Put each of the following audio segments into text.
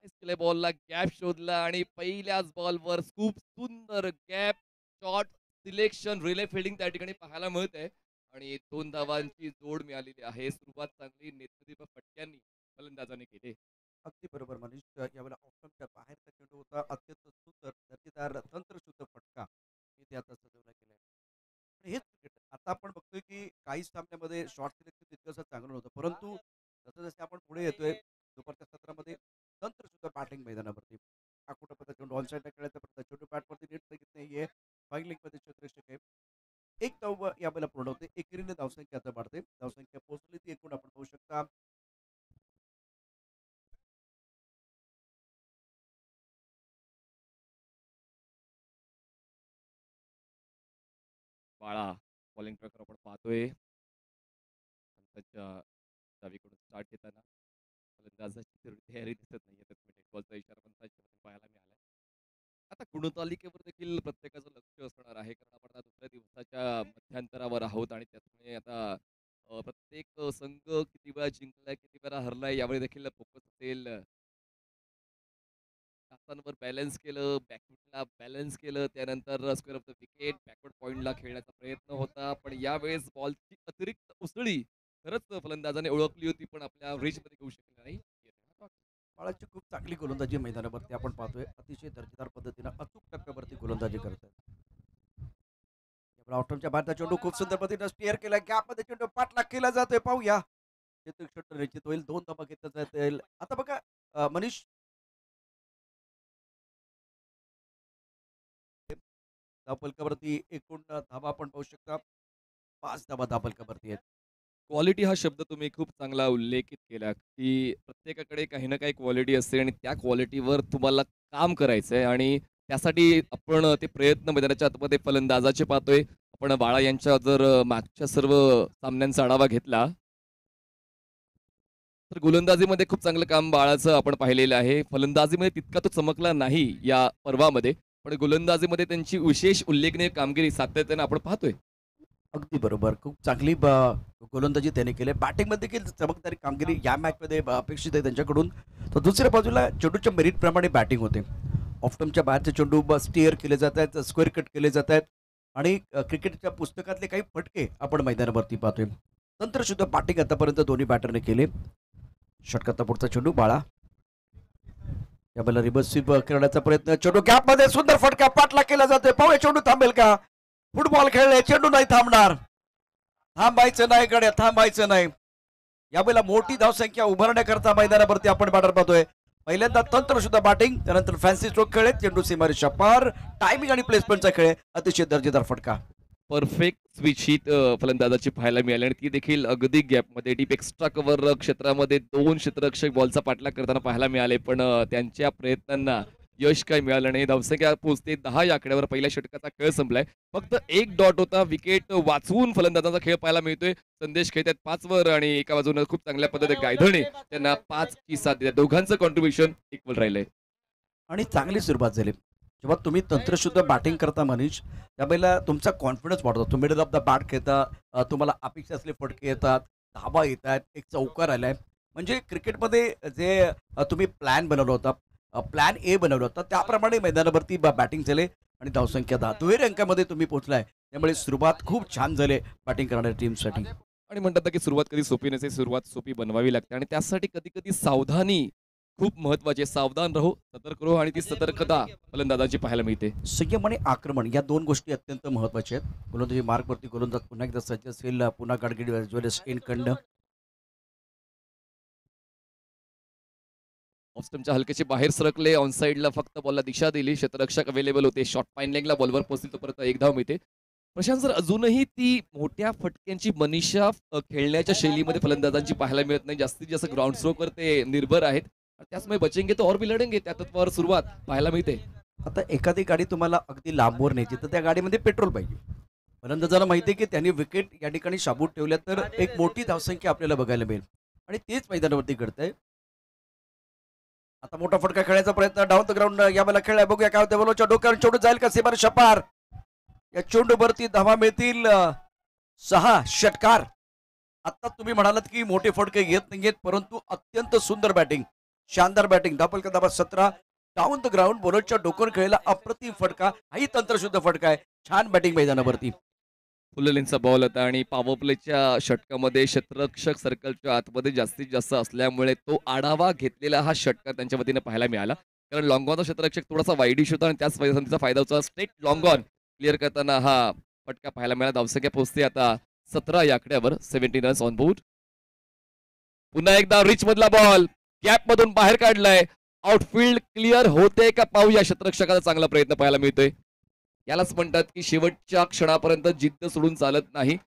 केले बॉलला गॅप शोधला आणि पहिल्याच बॉलवर खूप सुंदर gap shot selection relay fielding त्या ठिकाणी पाहायला मिळते आणि 2 धावांची जोड मिळालेली आहे. सुरुवात चांगली नेतृत्व फटक्यांनी फलंदाजाने केली. अगदी बरोबर मनीष. यावेळेला ऑप्शनच्या बाहेरचा चेंडू होता. अत्यंत सुंदर दर्जेदार तंत्रशुद्ध फटका इथे आता सजवला गेलाय. पण हेच क्रिकेट आता आपण बघतोय की काही सामन्यामध्ये शॉर्ट सिलेक्शन तितकंसं चांगलं नव्हतं, परंतु जसं जसे आपण पुढे येतोय दुपारच्या सत्रामध्ये तंत्रशुद्ध बॅटिंग मैदानावरती हा कुठं पद्धत चेंडू ऑन साईडला खेळायचा प्रयत्न चेंडू बॅटवरती नीट घेत नाहीये. फाईलिंग मध्ये क्षेत्ररक्षक आहे. एक धाव यावेळेला पूर्ण होते. एकेरीने धावसंख्या आता वाढते. धावसंख्या पोहोचली ती एकूण आपण पाहू शकता. बाळा बॉलिंग प्रकार आपण पाहतोय. पंचांच्या डावीकडून स्टार्ट घेताना फलंदाजाची तेवढी तयारी दिसत नाहीये. त्यात मिड बॉलचा इशारा पंचांच्या पाहायला मिळाला. आता गुणतालिकेवर देखील प्रत्येकाचं लक्ष असणार आहे कारण आपण आता दुसऱ्या दिवसाच्या मध्यंतरावर आहोत आणि त्यामुळे आता प्रत्येक संघ किती वेळा जिंकलाय किती वेळा हरलाय यावेळी देखील फोकस असेल. तासांवर बॅलन्स केलं, बॅकफुटला बॅलन्स केलं, त्यानंतर square of the wicket backward पॉइंटला खेळण्याचा प्रयत्न होता. पण यावेळेस बॉलची अतिरिक्त उसळी खरंच फलंदाजाने ओळखली होती पण आपल्या रीचमध्ये घेऊ शकले नाही. बाळाची खूप चांगली गोलंदाजी मैदानावरती आपण पाहतोय. अतिशय दर्जेदार पद्धतीनं अचूक टप्प्यावरती गोलंदाजी करत आहेत. ऑप्टनच्या भारतात चेंडू खूप सुंदर पद्धतीनं स्टिअर केला. गॅपमध्ये चेंडू पाठलाग केला जातोय. पाहूया क्षेत्ररक्षक निश्चित होईल. 2 धावा घेतल्या जातील. आता बघा मनीष धावफलकावरती एकूण धावा आपण पाहू शकता. 5 धावा धावफलकावरती आहेत. क्वालिटी हा शब्द तुम्ही खूप चांगला उल्लेखित केला, की प्रत्येकाकडे काही ना काही क्वालिटी असते आणि त्या क्वालिटीवर तुम्हाला काम करायचं आहे आणि त्यासाठी आपण ते प्रयत्न मैदानाच्या आतमध्ये फलंदाजाचे पाहतोय. आपण बाळा यांच्या जर मागच्या सर्व सामन्यांचा आढावा घेतला, तर गोलंदाजीमध्ये खूप चांगलं काम बाळाचं आपण पाहिलेलं आहे. फलंदाजीमध्ये तितका तो चमकला नाही या पर्वामध्ये, पण गोलंदाजीमध्ये त्यांची विशेष उल्लेखनीय कामगिरी सातत्याने आपण पाहतोय. अगदी बरोबर. खूप चांगली गोलंदाजी त्याने केली. बॅटिंगमध्ये देखील चमकदारी कामगिरी या मॅचमध्ये अपेक्षित आहे त्यांच्याकडून. तर दुसऱ्या बाजूला चेंडूच्या मेरिटप्रमाणे बॅटिंग होते. ऑफ्टमच्या बाहेरचे चेंडू स्टिअर केले जात आहेत, स्क्वेअर कट केले जात आहेत आणि क्रिकेटच्या पुस्तकातले काही फटके आपण मैदानावरती पाहतोय. तंत्रशुद्ध बॅटिंग आतापर्यंत दोन्ही बॅटरने केले. षटकाचा पुढचा चेंडू बाळा यावेळेला रिव्हर्सिव्ह करण्याचा प्रयत्न. चेंडू गॅपमध्ये सुंदर फटका पाठला केला जातोय. पाहूया चेंडू थांबेल का. फुटबॉल खेळले, चेंडू नाही थांबणार. थांबायचं नाही गड्या, थांबायचं नाही. यावेळेला मोठी धावसंख्या उभारण्याकरता मैदानावरती आपण बॅटर पाहतोय. पहिल्यांदा तंत्रशुद्ध बॅटिंग, त्यानंतर फॅन्सी स्ट्रोक खेळ, चेंडू सीमारेषा पार, टायमिंग आणि प्लेसमेंटचा खेळ, अतिशय दर्जेदार फटका. परफेक्ट स्विच ही फलंदाजाची पाहायला मिळाली आणि ती देखील अगदी गॅपमध्ये डीप एक्स्ट्रा कव्हर क्षेत्रामध्ये 2 क्षेत्ररक्षक बॉलचा पाठलाग करताना पाहायला मिळाले. पण त्यांच्या प्रयत्नांना यश काय मिळालं नाही. धावसंख्या पोहोचते 10 या आकड्यावर. पहिल्या षटकाचा खेळ संपलाय. फक्त एक डॉट होता. विकेट वाचवून फलंदाजाचा खेळ पाहायला मिळतोय. संदेश खेळतात 5 वर आणि एका बाजूने खूप चांगल्या पद्धतीने गायधणे त्यांना 5 ची साथ देतात. दोघांचं कॉन्ट्रीब्युशन इक्वल राहिलंय. आणि चांगली सुरुवात झाली. जेव्हा तुम्ही तंत्रशुद्ध बॅटिंग करता मनीष, त्यावेळेला तुमचा कॉन्फिडन्स वाढतो. तुम्ही मिडल ऑफ द बॅट खेळता, तुम्हाला अपेक्षा असलेले फटके येतात, धावा येतात, एक चौकार आलाय. म्हणजे क्रिकेटमध्ये जे तुम्ही प्लॅन बनवला होता, प्लॅन ए बनवला होता, त्याप्रमाणे मैदानावरती बॅटिंग झाले आणि धावसंख्या 10 दुहेरी अंकामध्ये तुम्ही पोहोचलाय. त्यामुळे सुरुवात खूप छान झाली बॅटिंग करणाऱ्या टीमसाठी. आणि म्हणतात ना, की सुरुवात कधी सोपी नसते. सुरुवात सोपी बनवावी लागते आणि त्यासाठी कधी-कधी सावधानी खूप महत्त्वाची आहे. सावधान राहू, सतर्क राहू आणि ती सतर्कता फलंदाजाची पाहायला मिळते. संयम आणि आक्रमण या 2 गोष्टी अत्यंत महत्त्वाच्या आहेत. गोलंदाजी मार्कवरती गोलंदाज पुन्हा एकदा सज्ज असेल. पुन्हा गाडगिडी इन खंड. ऑफ स्टंपच्या हलकेचे बाहेर सरकले. ऑन साइडला फक्त बॉलला दिशा दिली. क्षेत्ररक्षक अवेलेबल होते. शॉर्ट फाईन लेगला बॉलवर पोहोचली तोपर्यंत एक धाव मिळते. प्रशांत जर अजूनही ती मोठ्या फटक्यांची मनीषा खेळण्याच्या शैलीमध्ये फलंदाजांची पाहायला मिळत नाही. जास्तीत जास्त ग्राउंड स्ट्रोकवर ते निर्भर आहेत. त्याचमुळे बचेंगे तो और भी लढेंगे त्या तत्वावर सुरुवात पाहायला मिळते. आता एखादी गाडी तुम्हाला अगदी लांबवर न्यायची तर त्या गाडीमध्ये पेट्रोल पाहिजे. फलंदाजाला माहिती आहे की त्यांनी विकेट या ठिकाणी शाबूत ठेवल्या तर एक मोठी धावसंख्या आपल्याला बघायला मिळेल आणि तेच मैदानावरती घडतंय. आता मोठा फटका खेळण्याचा प्रयत्न डाऊन द ग्राउंड यावेळेला खेळाय. बघूया काय होतं. बोलोच्या डोक्यावर चेंडू जाईल का सीमार शपार. या चेंडूवरती धावा मिळतील 6 षटकार. आता तुम्ही म्हणालात की मोठे फटके घेत नाहीयेत, परंतु अत्यंत सुंदर बॅटिंग. शानदार बॅटिंग धापल धाबा 17 डाऊन द ग्राउंड बॉलरच्या डोकून खेळलेला अप्रतिम फटका हाही तंत्रशुद्ध फटका आहे. छान बॅटिंग मैदानावरती. फुललेनचा बॉल होता आणि पॉवर प्लेच्या षटकामध्ये क्षेत्ररक्षक सर्कलच्या आतमध्ये जास्तीत जास्त असल्यामुळे तो आढावा घेतलेला हा षटकार त्यांच्या वतीने पाहायला मिळाला. कारण लॉंगॉनचा क्षेत्ररक्षक थोडासा वाईडिश होता आणि त्याच संधीचा फायदा होता. स्ट्रेट लॉंगॉन क्लिअर करताना हा फटका पाहायला मिळाला. धावसंख्या पोहोचते आता 17 या आकड्यावर. 17 रन्स ऑन बोर्ड. पुन्हा एकदा रिच मधला बॉल गॅप मधून बाहेर काढलाय. आउटफील्ड क्लिअर होते का पाहूया. क्षेत्ररक्षकाचा चांगला प्रयत्न पाहायला मिळतोय. यालाच म्हणतात की शेवटच्या क्षणापर्यंत जिद्द सोडून चालत नाही.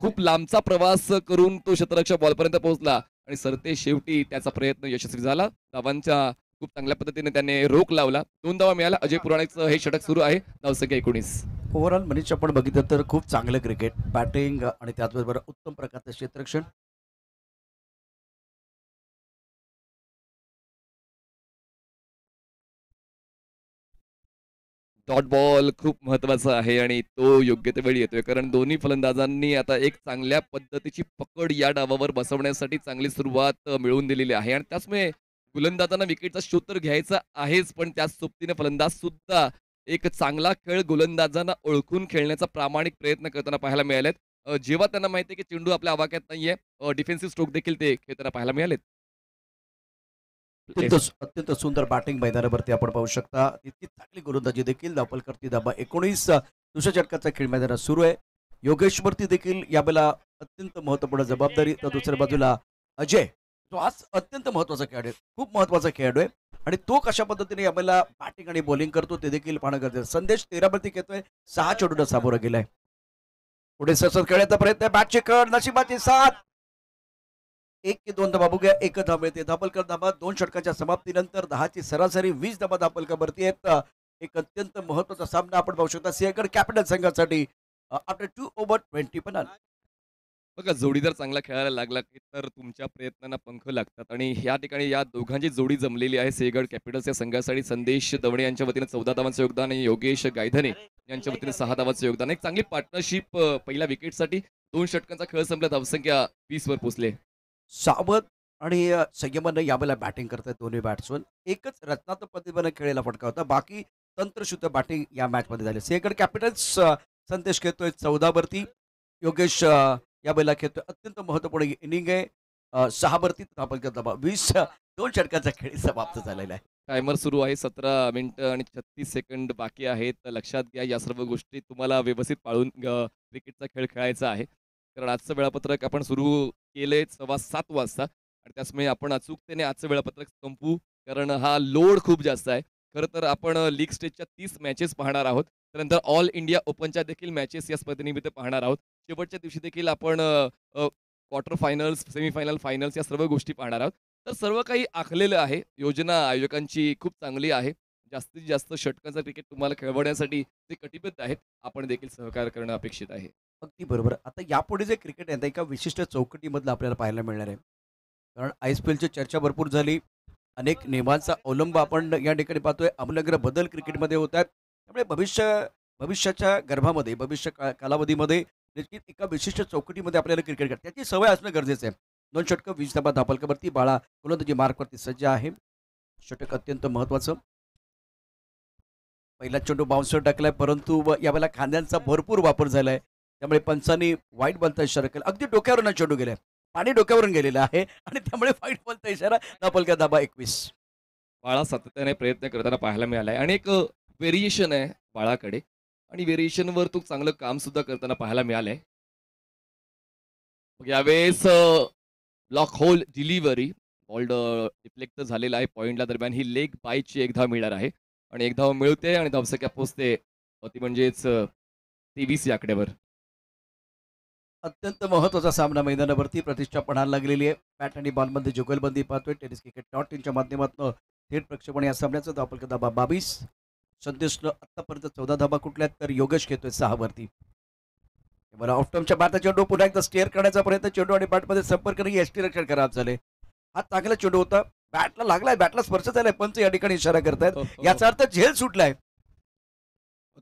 खूप लांबचा प्रवास करून तो क्षेत्ररक्षक बॉलपर्यंत पोहोचला आणि सरते शेवटी त्याचा प्रयत्न यशस्वी झाला. धावांच्या खूप चांगल्या पद्धतीने त्याने रोख लावला. 2 धावा मिळाला. अजय पुराणिकचं हे षटक सुरू आहे. धावसंख्या 19. ओव्हरऑल मनीष आपण बघितलं तर खूप चांगलं क्रिकेट बॅटिंग आणि त्याचबरोबर उत्तम प्रकारचं क्षेत्ररक्षण. डॉट बॉल खूप महत्वाचा आहे आणि तो योग्य त्या वेळी येतोय. कारण दोन्ही फलंदाजांनी आता एक चांगल्या पद्धतीची पकड या डावावर बसवण्यासाठी चांगली सुरुवात मिळवून दिलेली आहे आणि त्याचमुळे गोलंदाजांना विकेटचा शोध तर घ्यायचा आहेच, पण त्याच सोबतीने फलंदाज सुद्धा एक चांगला खेळ गोलंदाजांना ओळखून खेळण्याचा प्रामाणिक प्रयत्न करताना पाहायला मिळालेत. जेव्हा त्यांना माहिती आहे की चेंडू आपल्या आवाक्यात नाहीये, डिफेन्सिव्ह स्ट्रोक देखील ते खेळताना पाहायला मिळालेत. अत्यंत सुंदर बॅटिंग मैदानावरती आपण पाहू शकता. इतकी चांगली गोलंदाजी देखील धापल करती धाबा 19. दुसऱ्या षटकाचा खेळ मैदानात सुरू आहे. योगेश्वरती देखील यावेळेला अत्यंत महत्वपूर्ण जबाबदारी. तर दुसऱ्या बाजूला अजय जो आज अत्यंत महत्वाचा खेळाडू आहे, खूप महत्वाचा खेळाडू आहे आणि तो कशा पद्धतीने यावेळेला बॅटिंग आणि बॉलिंग करतो ते देखील पाहणं गरजेचं. संदेश 13 वरती घेतोय. 6 चेंडूला सामोरं गेलाय. पुढे सतत खेळण्याचा प्रयत्न. बॅटची कड नशिबाची साथ. 1 की 2 धाबा बघूया. 1 धाव मिळते. धापलकर धाबा 2 षटकाच्या समाप्तीनंतर 10ची सरासरी 20 धाबा धापलकर वरती आहेत. एक अत्यंत महत्वाचा सामना आपण पाहू शकता सिंहगड कॅपिटल संघासाठी आफ्टर 2 ओव्हर 20 पण. बघा, जोडीदार चांगला खेळायला लागला की तर तुमच्या प्रयत्नांना पंख लागतात आणि या ठिकाणी या दोघांची जोडी जमलेली आहे. सिंहगड कॅपिटल्स या संघासाठी संदेश दवणे यांच्या वतीने 14 धावांचं योगदान आणि योगेश गायधने यांच्या वतीने 6 धावांचं योगदान. एक चांगली पार्टनरशिप. पहिल्या विकेटसाठी 2 षटकांचा खेळ संपला. धावसंख्या 20 वर पोहोचले. सावध आणि संयमानं यावेळेला बॅटिंग करतात दोन्ही बॅट्समन. एकच रचनात्मक पद्धतीने खेळलेला फटका होता. बाकी तंत्रशुद्ध बॅटिंग या मॅच मध्ये झाली. सिंहगड कॅपिटल्स संदेश खेळतोय 14 वरती. योगेश यावेळेला खेळतोय. अत्यंत महत्वपूर्ण इनिंग आहे. 6 वरती धापलकर धाबा 20. 2 षटकाचा खेळ समाप्त झालेला आहे. टायमर सुरू आहे. 17 मिनिटं आणि 36 सेकंद बाकी आहेत. तर लक्षात घ्या, या सर्व गोष्टी तुम्हाला व्यवस्थित पाळून क्रिकेटचा खेळ खेळायचा आहे. कारण आजचं वेळापत्रक आपण सुरू केलंय 7:15 वाजता आणि त्याचमुळे आपण अचूकतेने आजचं वेळापत्रक संपवू. कारण हा लोड खूप जास्त आहे. खरं तर आपण लीग स्टेजच्या 30 मॅचेस पाहणार आहोत. त्यानंतर ऑल इंडिया ओपनच्या देखील मॅचेस या स्पर्धेनिमित्त पाहणार आहोत. शेवटच्या दिवशी देखील आपण क्वार्टर फायनल्स, सेमीफायनल, फायनल्स या सर्व गोष्टी पाहणार आहोत. तर सर्व काही आखलेलं आहे. योजना आयोजकांची खूप चांगली आहे. जास्तीत जास्त षटकांचं क्रिकेट तुम्हाला खेळवण्यासाठी ते कटिबद्ध आहेत. आपण देखील सहकार्य करणं अपेक्षित आहे. अगदी बरोबर. आता यापुढे जे क्रिकेट आहे ते एका विशिष्ट चौकटीमधलं आपल्याला पाहायला मिळणार आहे. कारण ISPLची चर्चा भरपूर झाली. अनेक नियमांचा अवलंब आपण या ठिकाणी पाहतोय. आमूलाग्र बदल क्रिकेटमध्ये होत आहेत. त्यामुळे भविष्याच्या गर्भामध्ये कालावधीमध्ये नक्कीच एका विशिष्ट चौकटीमध्ये आपल्याला क्रिकेट खेळ त्याची सवय असणं गरजेचं आहे. 2 षटकं 20 धाबा धापलकरवरती. बाळा गोलंदाजी मार्कवरती सज्ज आहे. षटक अत्यंत महत्वाचं. पहिला चेंडू बाउन्सर टाकलाय परंतु यावेळेला खांद्यांचा भरपूर वापर झालाय. त्यामुळे पंचांनी वाईट बॉलचा इशारा केला. अगदी डोक्यावरून चेंडू गेलाय. पाणी डोक्यावरून गेलेलं आहे आणि त्यामुळे वाईट बॉलचा इशारा. धापलकर धाबा 21. बाळा सातत्याने प्रयत्न करताना पाहायला मिळालाय आणि एक व्हेरिएशन आहे बाळाकडे आणि व्हेरिएशनवर तो चांगलं काम सुद्धा करताना पाहायला मिळालंय. मग यावेळेस block hole delivery ball deflect झालेला आहे. पॉइंटला दरम्यान ही लेग बायची 1 धाव मिळणार आहे आणि 1 धाव मिळते आणि धावसंख्या पोहोचते ती म्हणजेच 23 या आकड्यावर. अत्यंत महत्वाचा सामना मैदानावरती. प्रतिष्ठा पणाला लागलेली आहे. बॅट आणि बॉलमध्ये जुगलबंदी पाहतोय. टेनिस क्रिकेट.inच्या माध्यमातून थेट प्रक्षेपण या सामन्याचं. धापलकर धाबा 22. संदेशनं आतापर्यंत 14 धाबा कुठल्या तर योगेश घेतोय 6 वरती. मला ऑफटॉमच्या बॅटचा चेंडू पुन्हा एकदा स्टेअर करण्याचा प्रयत्न. चेंडू आणि बॅटमध्ये संपर्क नाही. एसटी रक्षण खराब झाले. हा चांगला चेंडू होता. बॅटला लागलाय. बॅटला स्पर्श झालाय. पंच या ठिकाणी इशारा करतायत. याचा अर्थ झेल सुटलाय.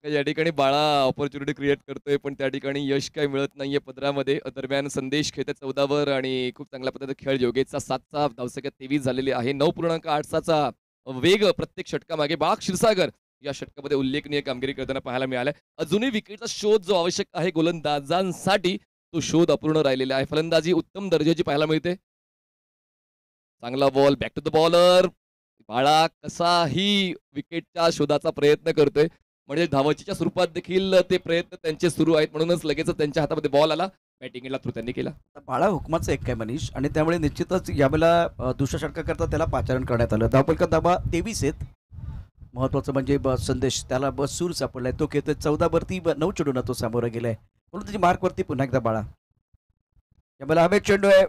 या ठिकाणी बाळा ऑपॉर्च्युनिटी क्रिएट करतोय, पण त्या ठिकाणी यश काही मिळत नाहीये पदरामध्ये. दरम्यान संदेश खेळतात 14 आणि खूप चांगल्या पद्धतीने खेळ योगेशचा 7चा धावसंख्या 23 झालेली आहे. 9.8चा वेग प्रत्येक षटकामागे. बाळा क्षीरसागर या षटकामध्ये उल्लेखनीय कामगिरी करताना पाहायला मिळालंय. अजूनही विकेटचा शोध जो आवश्यक आहे गोलंदाजांसाठी, तो शोध अपूर्ण राहिलेला आहे. फलंदाजी उत्तम दर्जाची पाहायला मिळते. चांगला ball, back to the bowler. बाळा कसाही विकेटच्या शोधाचा प्रयत्न करतोय. म्हणजे धावचीच्या स्वरूपात देखील ते प्रयत्न त्यांचे सुरू आहेत. म्हणूनच लगेच त्यांच्या हातामध्ये बॉल आला. बॅटिंग थ्रू त्यांनी केला. तर बाळा हुकमाचं एक काय मनीष आणि त्यामुळे निश्चितच यावेळेला दुसऱ्या षटकाकरता त्याला पाचारण करण्यात आलं. धावफलकात धावा 23 आहेत. महत्वाचं म्हणजे संदेश त्याला सूर सापडलाय. तो खेळतोय 14वरती 9 चेंडूंना तो सामोरा गेलाय. म्हणून त्याची मार्कवरती पुन्हा एकदा बाळा. यावेळेला हवेत चेंडू आहे.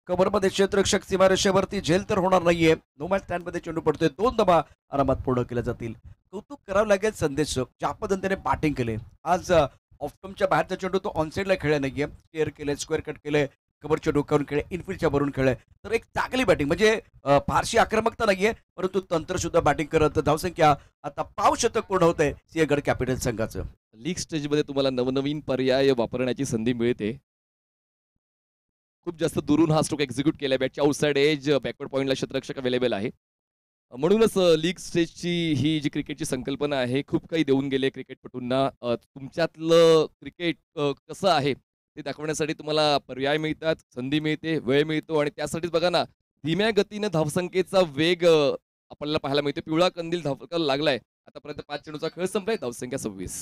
कव्हरमध्ये क्षेत्ररक्षक सीमारेषेवरती झेल तर होणार नाहीये. नो मॅच स्टँडमध्ये चेंडू पडतोय. 2 धावा आरामात पूर्ण केल्या जातील. कौतुक करावं लागेल संदेश ज्या पद्धतीने बॅटिंग केले. आज ऑफस्टम्पच्या बाहेरचा चेंडू तो ऑनसाईडला खेळला नाहीये. स्क्वेअर केले, स्क्वेअर कट केले, कव्हर चेंडू करून खेळले, इनफिल्डच्या भरून खेळले. तर एक चांगली बॅटिंग म्हणजे फारशी आक्रमकता नाहीये, परंतु तंत्रशुद्ध बॅटिंग करत धावसंख्या आता पाव शतक पूर्ण होत आहे सिंहगड कॅपिटल संघाचं. लीग स्टेजमध्ये तुम्हाला नवनवीन पर्याय वापरण्याची संधी मिळते. खूप जास्त दुरून हा स्ट्रोक एक्झिक्यूट केलाय. बॅटच्या आउटसाइड एज बॅकवर्ड पॉईंटला क्षेत्ररक्षक अवेलेबल आहे. म्हणूनच लीग स्टेजची ही जी क्रिकेटची संकल्पना आहे, खूप काही देऊन गेले क्रिकेटपटूंना. तुमच्यातलं क्रिकेट कसं आहे ते दाखवण्यासाठी तुम्हाला पर्याय मिळतात, संधी मिळते, वेळ मिळतो आणि त्यासाठीच बघा ना, धीम्या गतीने धावसंख्येचा वेग आपल्याला पाहायला मिळतो. पिवळा कंदील धावफलकाला लागलाय. आतापर्यंत 5 चेंडूचा खेळ संपलाय. धावसंख्या 26.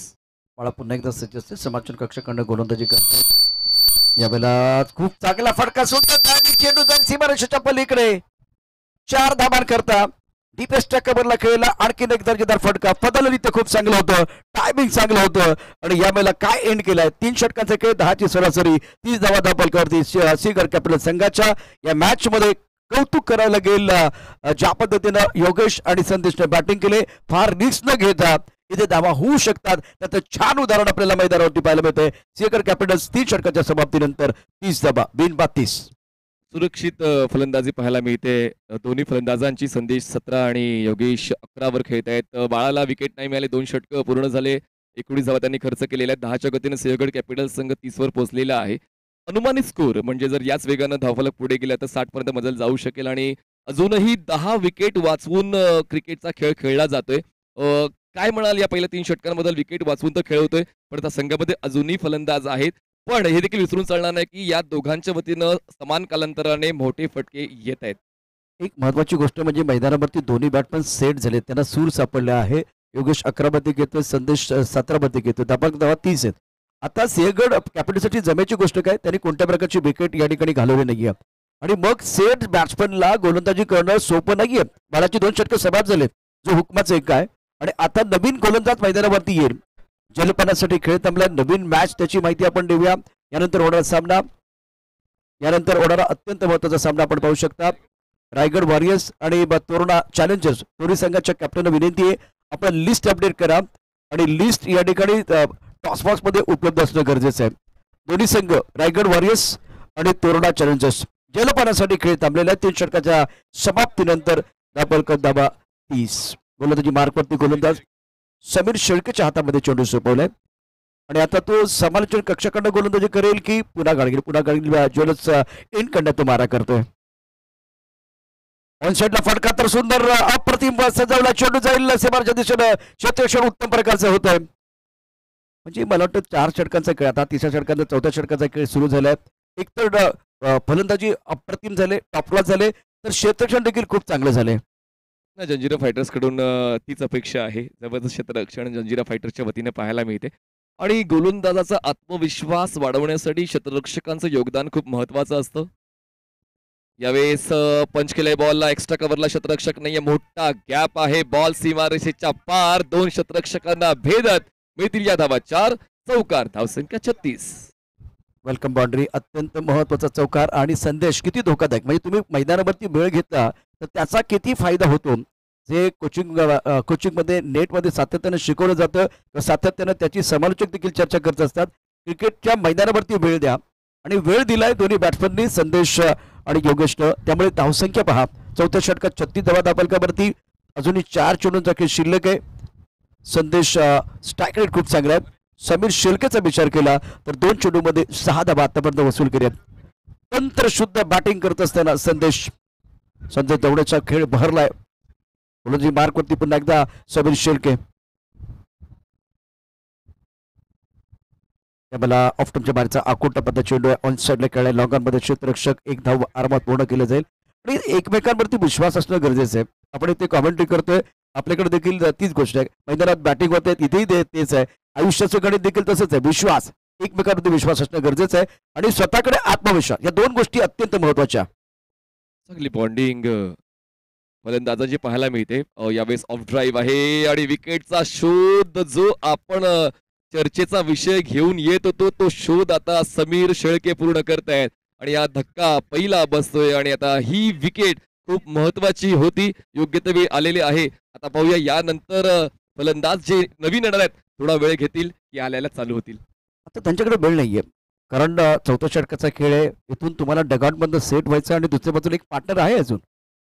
मला पुन्हा एकदा सज्ज असते. समालोचन कक्षाकडनं गोलंदाजी करतो. यावेळेला खूप चांगला फटका सुद्धा चेंडू जाईल सीमारेषेच्या पलीकडे. 4 धाबां करता डीपेस्टच्या कव्हरला खेळला आणखीन एक दर्जेदार फटका. फदलरीत्या खूप चांगलं होतं. टायमिंग चांगलं होतं आणि यावेळेला काय एंड केलाय. 3 षटकांचा खेळ 10ची सरासरी 30 धावा धावफलकावरती सिंहगड कॅपिटल संघाच्या या मॅच मध्ये कौतुक करावं लागेल. ज्या पद्धतीनं योगेश आणि संदेशने बॅटिंग केले, फार रिस्क न घेता इथे धावा होऊ शकतात. त्याचं छान उदाहरण आपल्याला मैदानावरती पाहायला मिळतंय. सिंहगड कॅपिटल्स 3 षटकाच्या समाप्तीनंतर 30 धावा बिन 32. सुरक्षित फलंदाजी पाहायला मिळते. दोन्ही फलंदाजांची संदेश 17 आणि योगेश 11 खेळत आहेत. बाळाला विकेट नाही मिळाले. 2 षटकं पूर्ण झाले. 19 धावा त्यांनी खर्च केलेल्या आहेत. 10च्या गतीने सिंहगड कॅपिटल संघ 30 पोहोचलेला आहे. अनुमानित स्कोर म्हणजे जर याच वेगानं धावफलक पुढे गेला तर 60 पर्यंत मजल जाऊ शकेल आणि अजूनही 10 विकेट वाचवून क्रिकेटचा खेळ खेळला जातोय. काय म्हणाल या पहिल्या 3 षटकांबद्दल? विकेट वाचवून तर खेळ होतोय, पण त्या संघामध्ये अजूनही फलंदाज आहेत. पण हे देखील विसरून चालणार नाही की या दोघांच्या वतीनं समान कालांतराने मोठे फटके येत आहेत. एक महत्वाची गोष्ट म्हणजे मैदानावरती दोन्ही बॅट्समन सेट झाले. त्यांना सूर सापडले आहे. योगेश 11 मध्ये घेतोय, संदेश 17 मध्ये घेतोय. धावा 30 आहेत. आता सिंहगड कॅपिटलसाठी जमेची गोष्ट काय, त्यांनी कोणत्या प्रकारची विकेट या ठिकाणी घालवली नाहीये आणि मग सेट बॅट्समनला गोलंदाजी करणं सोपं नाहीये. बाळाची 2 षटकं समाप्त झाले, जो हुकमाचा एक आहे आणि आता नवीन गोलंदाज मैदानावरती येईल. जलपानासाठी खेळ थांबला. नवीन मॅच त्याची माहिती आपण देऊया. यानंतर होणारा सामना, यानंतर होणारा अत्यंत महत्त्वाचा सामना आपण पाहू शकता. रायगड वॉरियर्स आणि तोरणा चॅलेंजर्स दोन्ही संघाच्या कॅप्टनला विनंती आहे आपण लिस्ट अपडेट करा आणि लिस्ट या ठिकाणी टॉसबॉक्स मध्ये उपलब्ध असणं गरजेचं आहे. दोन्ही संघ रायगड वॉरियर्स आणि तोरणा चॅलेंजर्स जलपानासाठी खेळ थांबलेला आहे. 3 षटकाच्या समाप्तीनंतर धावा 30. गोलंदाजी मार्कवरती गोलंदाज समीर शेळकेच्या हातामध्ये चेंडू सोपवलाय आणि आता तो समालोचन कक्षाकडनं गोलंदाजी करेल की पुन्हा गाडगील ज्वेलर्स एंड करण्यात तो मारा करतोय. ऑन साईडला फटका तर सुंदर अप्रतिम सजवला चेंडू जाईल सीमाच्या दिशेनं. क्षेत्ररक्षण उत्तम प्रकारचं होत आहे. म्हणजे मला वाटतं 4 षटकांचा खेळ आता 3ऱ्या षटकांचा 4थ्या षटकाचा खेळ सुरू झालाय. एकतर फलंदाजी अप्रतिम झाले, टॉप क्लास झाले, तर क्षेत्ररक्षण देखील खूप चांगले झाले. जंजिरा फायटर्स कडून तीच अपेक्षा आहे. जबरदस्त क्षेत्ररक्षण जंजिरा फायटर्सच्या वतीने पाहायला मिळते आणि गोलंदाजाचा आत्मविश्वास वाढवण्यासाठी क्षेत्ररक्षकांचं योगदान खूप महत्वाचं असतं. यावेळेस पंच केलंय बॉलला. एक्स्ट्रा कव्हरला क्षेत्ररक्षक नाहीये. मोठा गॅप आहे. बॉल सीमारेषेच्या पार. 2 क्षेत्ररक्षकांना भेदत मिळतील या धावा. 4 चौकार. धावसंख्या 36. वेलकम बाउंड्री अत्यंत महत्वाचा चौकार आणि संदेश किती धोकादायक. म्हणजे तुम्ही मैदानावरती वेळ घेतला तर त्याचा किती फायदा होतो. जे कोचिंगमध्ये नेटमध्ये सातत्यानं शिकवलं जातं, सातत्यानं त्याची समालोचक देखील चर्चा करत असतात. क्रिकेटच्या मैदानावरती वेळ द्या आणि वेळ दिलाय दोन्ही बॅट्समननी, संदेश आणि योगेशनं. त्यामुळे धावसंख्या पहा. 4थ्या षटकात 36 धावा धावफलकावरती. अजूनही 4 चेंडूंचा खेळ शिल्लक आहे. संदेश स्ट्राईक रेट खूप चांगला आहे. समीर शेळकेचा विचार केला तर 2 चेंडूमध्ये 6 धावा आतापर्यंत वसूल केले. तंत्रशुद्ध बॅटिंग करत असताना संदेश दवडेचा खेळ बहरलाय. गोलंदाजी मार्कवरती पुन्हा एकदा समीर शेळके. त्याला ऑफ टर्मच्या बाहेरचा आकोटा पद्धत चेंडू ऑन साईडला खेळलाय. लॉंगॉनमध्ये क्षेत्ररक्षक एक धाव आरामात पूर्ण केलं जाईल. आणि एकमेकांवरती विश्वास असणं गरजेचं आहे. आपण इथे कॉमेंट्री करतोय, आपल्याकडे देखील तीच गोष्ट आहे. मैदानात बॅटिंग होते तिथेही तेच आहे. आयुष्याचं गणित देखील तसंच आहे. विश्वास, एकमेकांवरती विश्वास असणं गरजेचं आहे आणि स्वतःकडे आत्मविश्वास, या 2 गोष्टी अत्यंत महत्वाच्या. चांगली बॉन्डिंग फलंदाजाची पाहायला मिळते. यावेळेस ऑफ ड्राईव्ह आहे आणि विकेटचा शोध जो आपण चर्चेचा विषय घेऊन येत होतो, तो शोध आता समीर शेळके पूर्ण करतायत आणि हा धक्का पहिला बसतोय आणि आता ही विकेट खूप महत्वाची होती. योग्य ते वेळ आलेले आहे. आता पाहूया यानंतर फलंदाज जे नवीन येणार आहेत थोडा वेळ घेतील की आल्याला चालू होतील. आता त्यांच्याकडे वेळ नाहीये, कारण चौथ्या षटकाचा खेळ आहे. इथून तुम्हाला डगआउट मधनं सेट व्हायचं आणि दुसऱ्या बाजूला एक पार्टनर आहे अजून.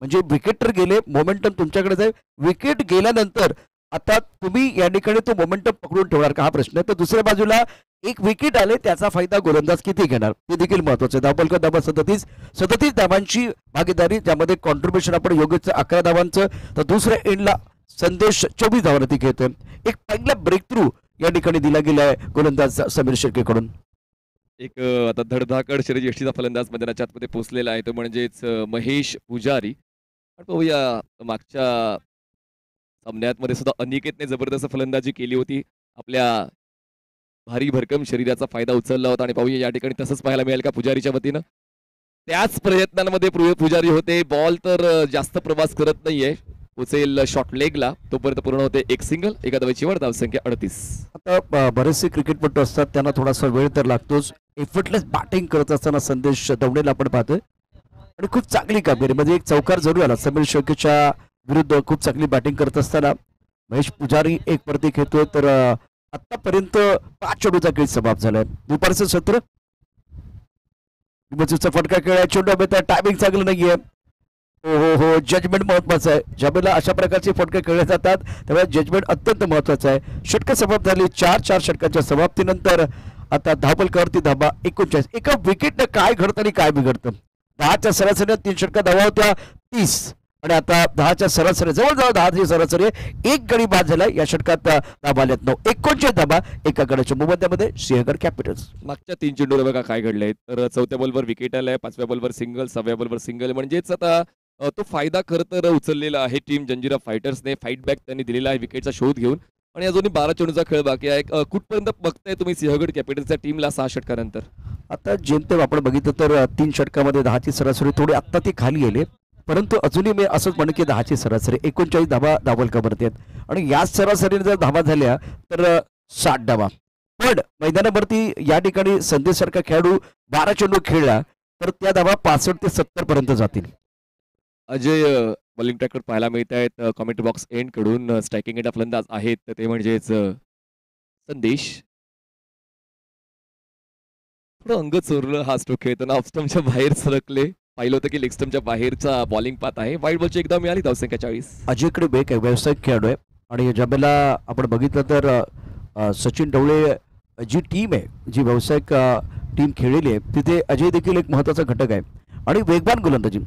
म्हणजे विकेट तर गेले, मोमेंटम तुमच्याकडे जाईल. विकेट गेल्यानंतर आता तुम्ही या ठिकाणी तो मोमेंटम पकडून ठेवणार का, हा प्रश्न आहे. तर दुसऱ्या बाजूला एक विकेट आले, त्याचा फायदा गोलंदाज किती घेणार ते देखील महत्वाचं आहे. धावफलक धावा 37 धावांची भागीदारी, ज्यामध्ये कॉन्ट्रीब्युशन आपण योग्यचं 11 धावांचं, तर दुसऱ्या एंडला संदेश 24 धावांवरती घेतोय. एक पहिला ब्रेक थ्रू या ठिकाणी दिला गेला आहे गोलंदाज समीर शेळकेकडून. एक आता धडधाकड शर्यतीचा फलंदाज मैदानाच्या आतमध्ये पोहोचलेला आहे, तो म्हणजेच महेश पुजारी. आपण पाहूया मागच्या सामन्यामध्ये सुद्धा अनिकेतने जबरदस्त फलंदाजी केली होती. आपल्या भारी भरकम शरीराचा फायदा उचलला होता आणि पाहूया या ठिकाणी तसंच पाहायला मिळेल का पुजारीच्या वतीनं. त्याच प्रयत्नांमध्ये पुजारी होते. बॉल तर जास्त प्रवास करत नाहीये, पोचेल शॉर्ट लेगला, तोपर्यंत पूर्ण होते एक सिंगल, एका धावेची वर, धावसंख्या 38. आता बरेचसे क्रिकेटपटू असतात, त्यांना थोडासा वेळ तर लागतोच. एफर्टलेस बॅटिंग करत असताना संदेश दवडेला आपण पाहतोय आणि खूप चांगली कामगिरी, म्हणजे एक चौकार जरूर आला समीर शेळकेच्या विरुद्ध. खूप चांगली बॅटिंग करत असताना महेश पुजारी एक प्रतीक घेतोय. तर आतापर्यंत 5 चेंडूचा खेळ समाप्त झालाय. दुपारचं सत्र फटका खेळाय, चेंडू टायमिंग चांगलं नाहीये. हो, जजमेंट महत्वाचं आहे. ज्यावेळेला अशा प्रकारचे फटके खेळले जातात त्यावेळेला जजमेंट अत्यंत महत्वाचं आहे. षटकं समाप्त झाली. 4 षटकांच्या समाप्तीनंतर आता धावफलकावरती धाबा 39. एका विकेटनं काय घडतं आणि काय बिघडतं. 10च्या सरासरीने 3 षटका धावा होत्या 30 आणि आता 10च्या सरासरी जवळजवळ 10ची सरासरी एक गडी बाद झाला. या षटकात धाबा आल्यात 9. 39 धाबा एका गडाच्या मुबद्यामध्ये सिंहगड कॅपिटल्स. मागच्या 3 चेंडूला बघा काय घडलंय. तर 4थ्या बॉलवर विकेट आलाय, 5व्या बॉलवर सिंगल, 6व्या बॉलवर सिंगल, म्हणजेच आता तो फायदा खरं तर उचललेला आहे टीम जंजिरा फायटर्सने. फाईट बॅक त्यांनी दिलेला आहे विकेटचा शोध घेऊन आणि अजूनही 12 चेंडूचा खेळ बाकी आहे. कुठपर्यंत बघताय तुम्ही सिंहगड कॅपिटल्सच्या टीमला 6 षटकानंतर? आता जेमतेम आपण बघितलं तर 3 षटकामध्ये 10ची सरासरी थोडी आत्ता ती खाली गेली, परंतु अजूनही मी असंच म्हणेन की 10ची सरासरी 39 धावा धावफलकावरती आहेत आणि याच सरासरीने जर धावा झाल्या तर 60 धावा. पण मैदानावरती या ठिकाणी संदेश सारखा खेळाडू 12 चेंडू खेळला तर त्या धावा 65 ते 70 पर्यंत जातील. अजय बॉलिंग ट्रॅकवर पाहायला मिळत आहेत कॉमेंट बॉक्स एंड कडून. स्ट्रायकिंग एंड फलंदाज आहेत ते म्हणजेच संदेश. थोडं अंग चोरलं हा स्ट्रोक खेळताना, ऑफ स्टंपच्या बाहेर सरकले. पाहिलं होतं की लेग स्टंपच्या बाहेरचा बॉलिंग पाथ आहे. वाईट बॉलची एकदा मिळाली, धावसंख्या 40. अजयकडे बेक आहे, व्यावसायिक खेळाडू आहे आणि ज्या वेळेला आपण बघितलं तर सचिन ढवळे जी टीम आहे, जी व्यावसायिक टीम खेळलेली आहे, तिथे अजय देखील एक महत्त्वाचा घटक आहे आणि वेगवान गोलंदाजी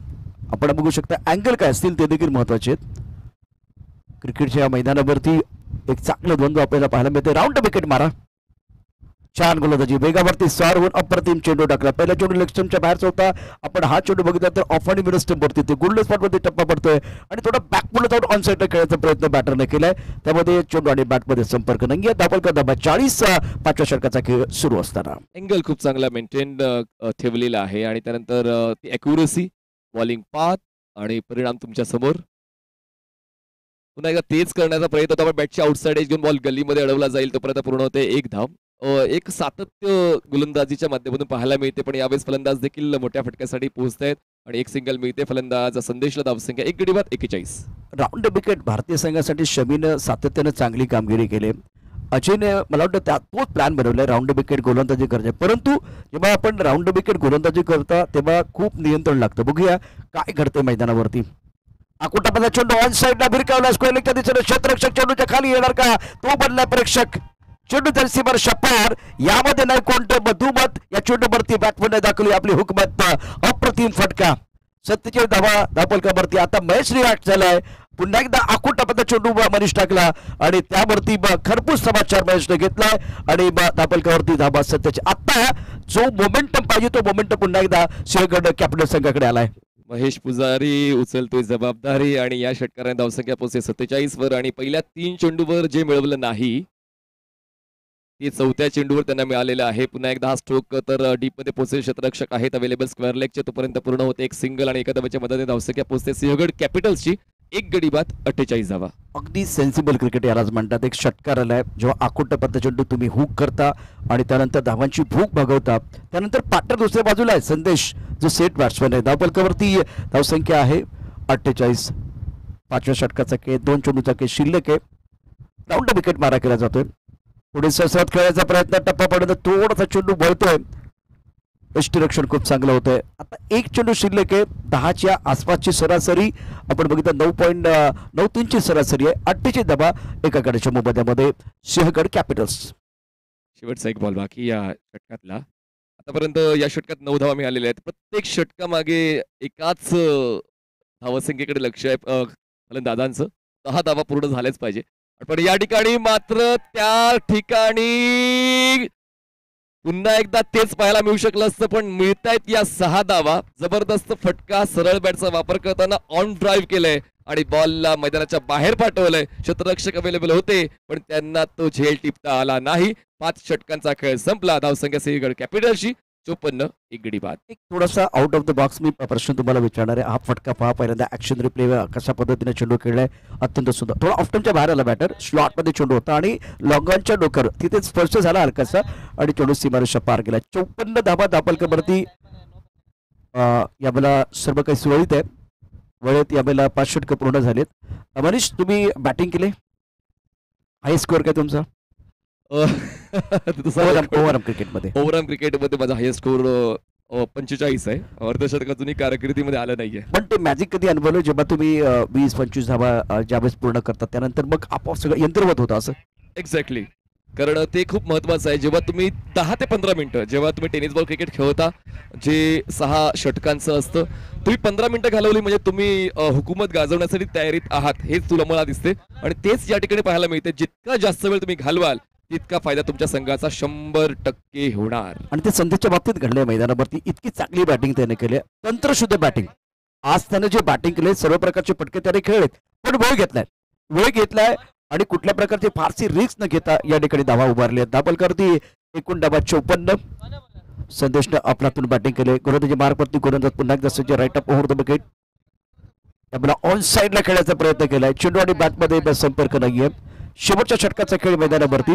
आपण बघू शकता. अँगल काय असतील ते देखील महत्त्वाचे आहेत. क्रिकेटच्या मैदानावरती एक चांगलं द्वंद्व आपल्याला पाहायला मिळते. राऊंड विकेट मारा, छान गोलंदाजी, वेगावरती स्वार होऊन अप्रतिम चेंडू टाकला. पहिला चेंडू लेग स्टंपच्या बाहेरचा होता. आपण हा चेंडू बघितला तर ऑफ आणि मिड स्टंपवरती ते गोल्डन स्पॉटवरती टप्पा पडतोय आणि थोडा बॅकफुल जाऊन ऑन साईडला खेळायचा प्रयत्न बॅटरने केलाय. त्यामध्ये चेंडू आणि बॅटमध्ये संपर्क नाही. धावफलक धाबा 40. 5व्या षटकाचा खेळ सुरू असताना अँगल खूप चांगला मेंटेन ठेवलेला आहे आणि त्यानंतर ती अॅक्युरसी, बॉलिंग पाथ आणि परिणाम तुमच्या समोर. पुन्हा एकदा तेच करण्याचा प्रयत्न होता, बॅटची आउटसाइड एज घेऊन बॉल गल्लीमध्ये अडवला जाईल, तोपर्यंत पूर्ण होते एक धाव. एक सातत्य गोलंदाजीच्या माध्यमातून पाहायला मिळते, पण यावेळेस फलंदाज देखील मोठ्या फटक्यासाठी पोहोचत आहेत आणि एक सिंगल मिळते. फलंदाज संदेशला धावसंख्या 1 गडी बाद 41. राऊंड विकेट भारतीय संघासाठी शमीनं सातत्यानं चांगली कामगिरी केली. अजयने मला वाटतं तोच प्लॅन बनवलाय, राऊंड विकेट गोलंदाजी करणे. परंतु जेव्हा आपण राऊंड विकेट गोलंदाजी करता तेव्हा खूप नियंत्रण लागतं. बघूया काय घडते मैदानावरती. आकुटापदा चेंडू ऑन साईडला भिरकावला स्क्वेअर लेगच्या दिशेने क्षेत्ररक्षक चेंडूच्या खाली येणार का तो बनलाय प्रेक्षक चेंडू जर्सीवर शपार यामध्ये नाही कोणतं मधुमत या चेंडूवरती बॅटमॅन दाखवली आपली हुकमत अप्रतिम फटका 47 धावा धावपलकावरती आता महेश रिॲक्ट झालाय पुन्हा एकदा आकुटापदा चेंडू मनीष टाकला आणि त्यावरती खरपूस समाचार महेशने घेतलाय आणि धावपलकावरती धावा 47 आता जो मोमेंटम पाहिजे तो मोमेंटम पुन्हा एकदा सिंहगड कॅपिटल संघाकडे आलाय महेश पुजारी उचलतोय जबाबदारी आणि या षटकाराने धावसंख्या पोहोचते 47 वर आणि पहिल्या 3 चेंडूवर जे मिळवलं नाही ते चौथ्या चेंडूवर त्यांना मिळालेलं आहे पुन्हा एकदा हा स्ट्रोक तर डीप मध्ये पोहोचेल क्षेत्ररक्षक आहेत अवेलेबल स्क्वेअर लेगचे तोपर्यंत पूर्ण होते एक सिंगल आणि एका धावेच्या मदतीने धावसंख्या पोहोचते सिंहगड कॅपिटल्सची एक गडी बाद 48 धावा अगदी सेन्सिबल क्रिकेट यालाच म्हणतात एक षटकार आलाय जेव्हा आकुटपदा चेंडू तुम्ही हुक करता आणि त्यानंतर धावांची भूक भागवता त्यानंतर पार्टनर दुसऱ्या बाजूला आहे संदेश जो सेट बॅट्समॅन आहे धावपलकावरती धावसंख्या आहे 48 5व्या षटकाचा खेळ 2 चेंडूचा खेळ शिल्लक आहे राऊंड विकेट मारा केला जातोय पुढे ससरत खेळायचा प्रयत्न टप्पा पडून थोडासा चेंडू वळतोय यष्टीरक्षण खूप चांगलं होतंय आता एक चेंडू शिल्लक आहे 10च्या आसपासची सरासरी आपण बघितलं 9.93 ची सरासरी आहे 48 धावा एका गडाच्या मोबदल्यामध्ये सिंहगड कॅपिटल्स शेवटचा एक बॉल बाकी या षटकातला आतापर्यंत या षटकात 9 धावा मिळालेल्या आहेत प्रत्येक षटकामागे एकाच धावसंख्येकडे लक्ष आहे फलंदाजांचं 10 धावा पूर्ण झाल्याच पाहिजे पण या ठिकाणी मात्र त्या ठिकाणी पुन्हा एकदा तेच पाहायला मिळू शकलं असतं पण मिळतायत या 6 धावा जबरदस्त फटका सरळ बॅटचा वापर करताना ऑन ड्राईव्ह केलंय आणि बॉलला मैदानाच्या बाहेर पाठवलंय क्षेत्ररक्षक अवेलेबल होते पण त्यांना तो झेल टिपता आला नाही 5 षटकांचा खेळ संपला धावसंख्या सिंहगड कॅपिटलची 54 एक गडी बाद एक थोडासा आउट ऑफ द बॉक्स मी प्रश्न तुम्हाला विचारणार आहे हा फटका पहा पहिल्यांदा ऍक्शन रिप्ले कशा पद्धतीने चेंडू खेळलाय अत्यंत सुंदर थोडा ऑफ्टनच्या बाहेर आला बॅटर स्लॉट मध्ये चेंडू होता आणि लॉंगॉनच्या डोकर तिथे स्पर्श झाला हलकासा आणि चेंडू सीमारेषा पार गेला 54 धावा धावपलकावरती यावेळेला सर्व काही सुरळीत आहे वेळेत यावेळेला 5 षटकं पूर्ण झालेत मनीष तुम्ही बॅटिंग केले हाय स्कोअर काय तुमचा ओव्हरऑल क्रिकेटमध्ये माझा हायस्ट स्कोर 45 आहे अर्धशतकातूनही कारकिर्दीमध्ये आलं नाहीये पण ते मॅजिक कधी अनुभवलं जेव्हा तुम्ही 20-25 धावा ज्यावेळेस पूर्ण करता त्यानंतर मग आपोआप सगळं यंत्रवत होतं असं एक्झॅक्टली कारण ते खूप महत्वाचं आहे जेव्हा तुम्ही 10 ते 15 मिनिटं जेव्हा तुम्ही टेनिस बॉल क्रिकेट खेळता जे 6 षटकांचं असतं तुम्ही 15 मिनिटं घालवली म्हणजे तुम्ही हुकूमत गाजवण्यासाठी तयारीत आहात हेच तुला मला दिसते आणि तेच या ठिकाणी पाहायला मिळते जितका जास्त वेळ तुम्ही घालवाल तितका फायदा तुमच्या संघाचा 100% होणार आणि ते संदेशच्या बाबतीत घडले मैदानावरती इतकी चांगली बॅटिंग त्याने केली तंत्रशुद्ध बॅटिंग आज त्याने जे बॅटिंग केले सर्व प्रकारचे फटके त्याने खेळलेत पण वेळ घेतलाय आणि कुठल्या प्रकारची फारशी रिस्क न घेता या ठिकाणी धावा उभारले धावपलकावरती एकूण धावा 54 संदेशने आपल्यातून बॅटिंग केले गोलंदाजी मार्गवरती गोलंदाज पुन्हा एकदा सज्ज right up over the wicket आपला ऑन साईडला खेळायचा प्रयत्न केलाय चेंडू आणि बॅटमध्ये संपर्क नाहीये शेवटच्या षटकाचा खेळ मैदानावरती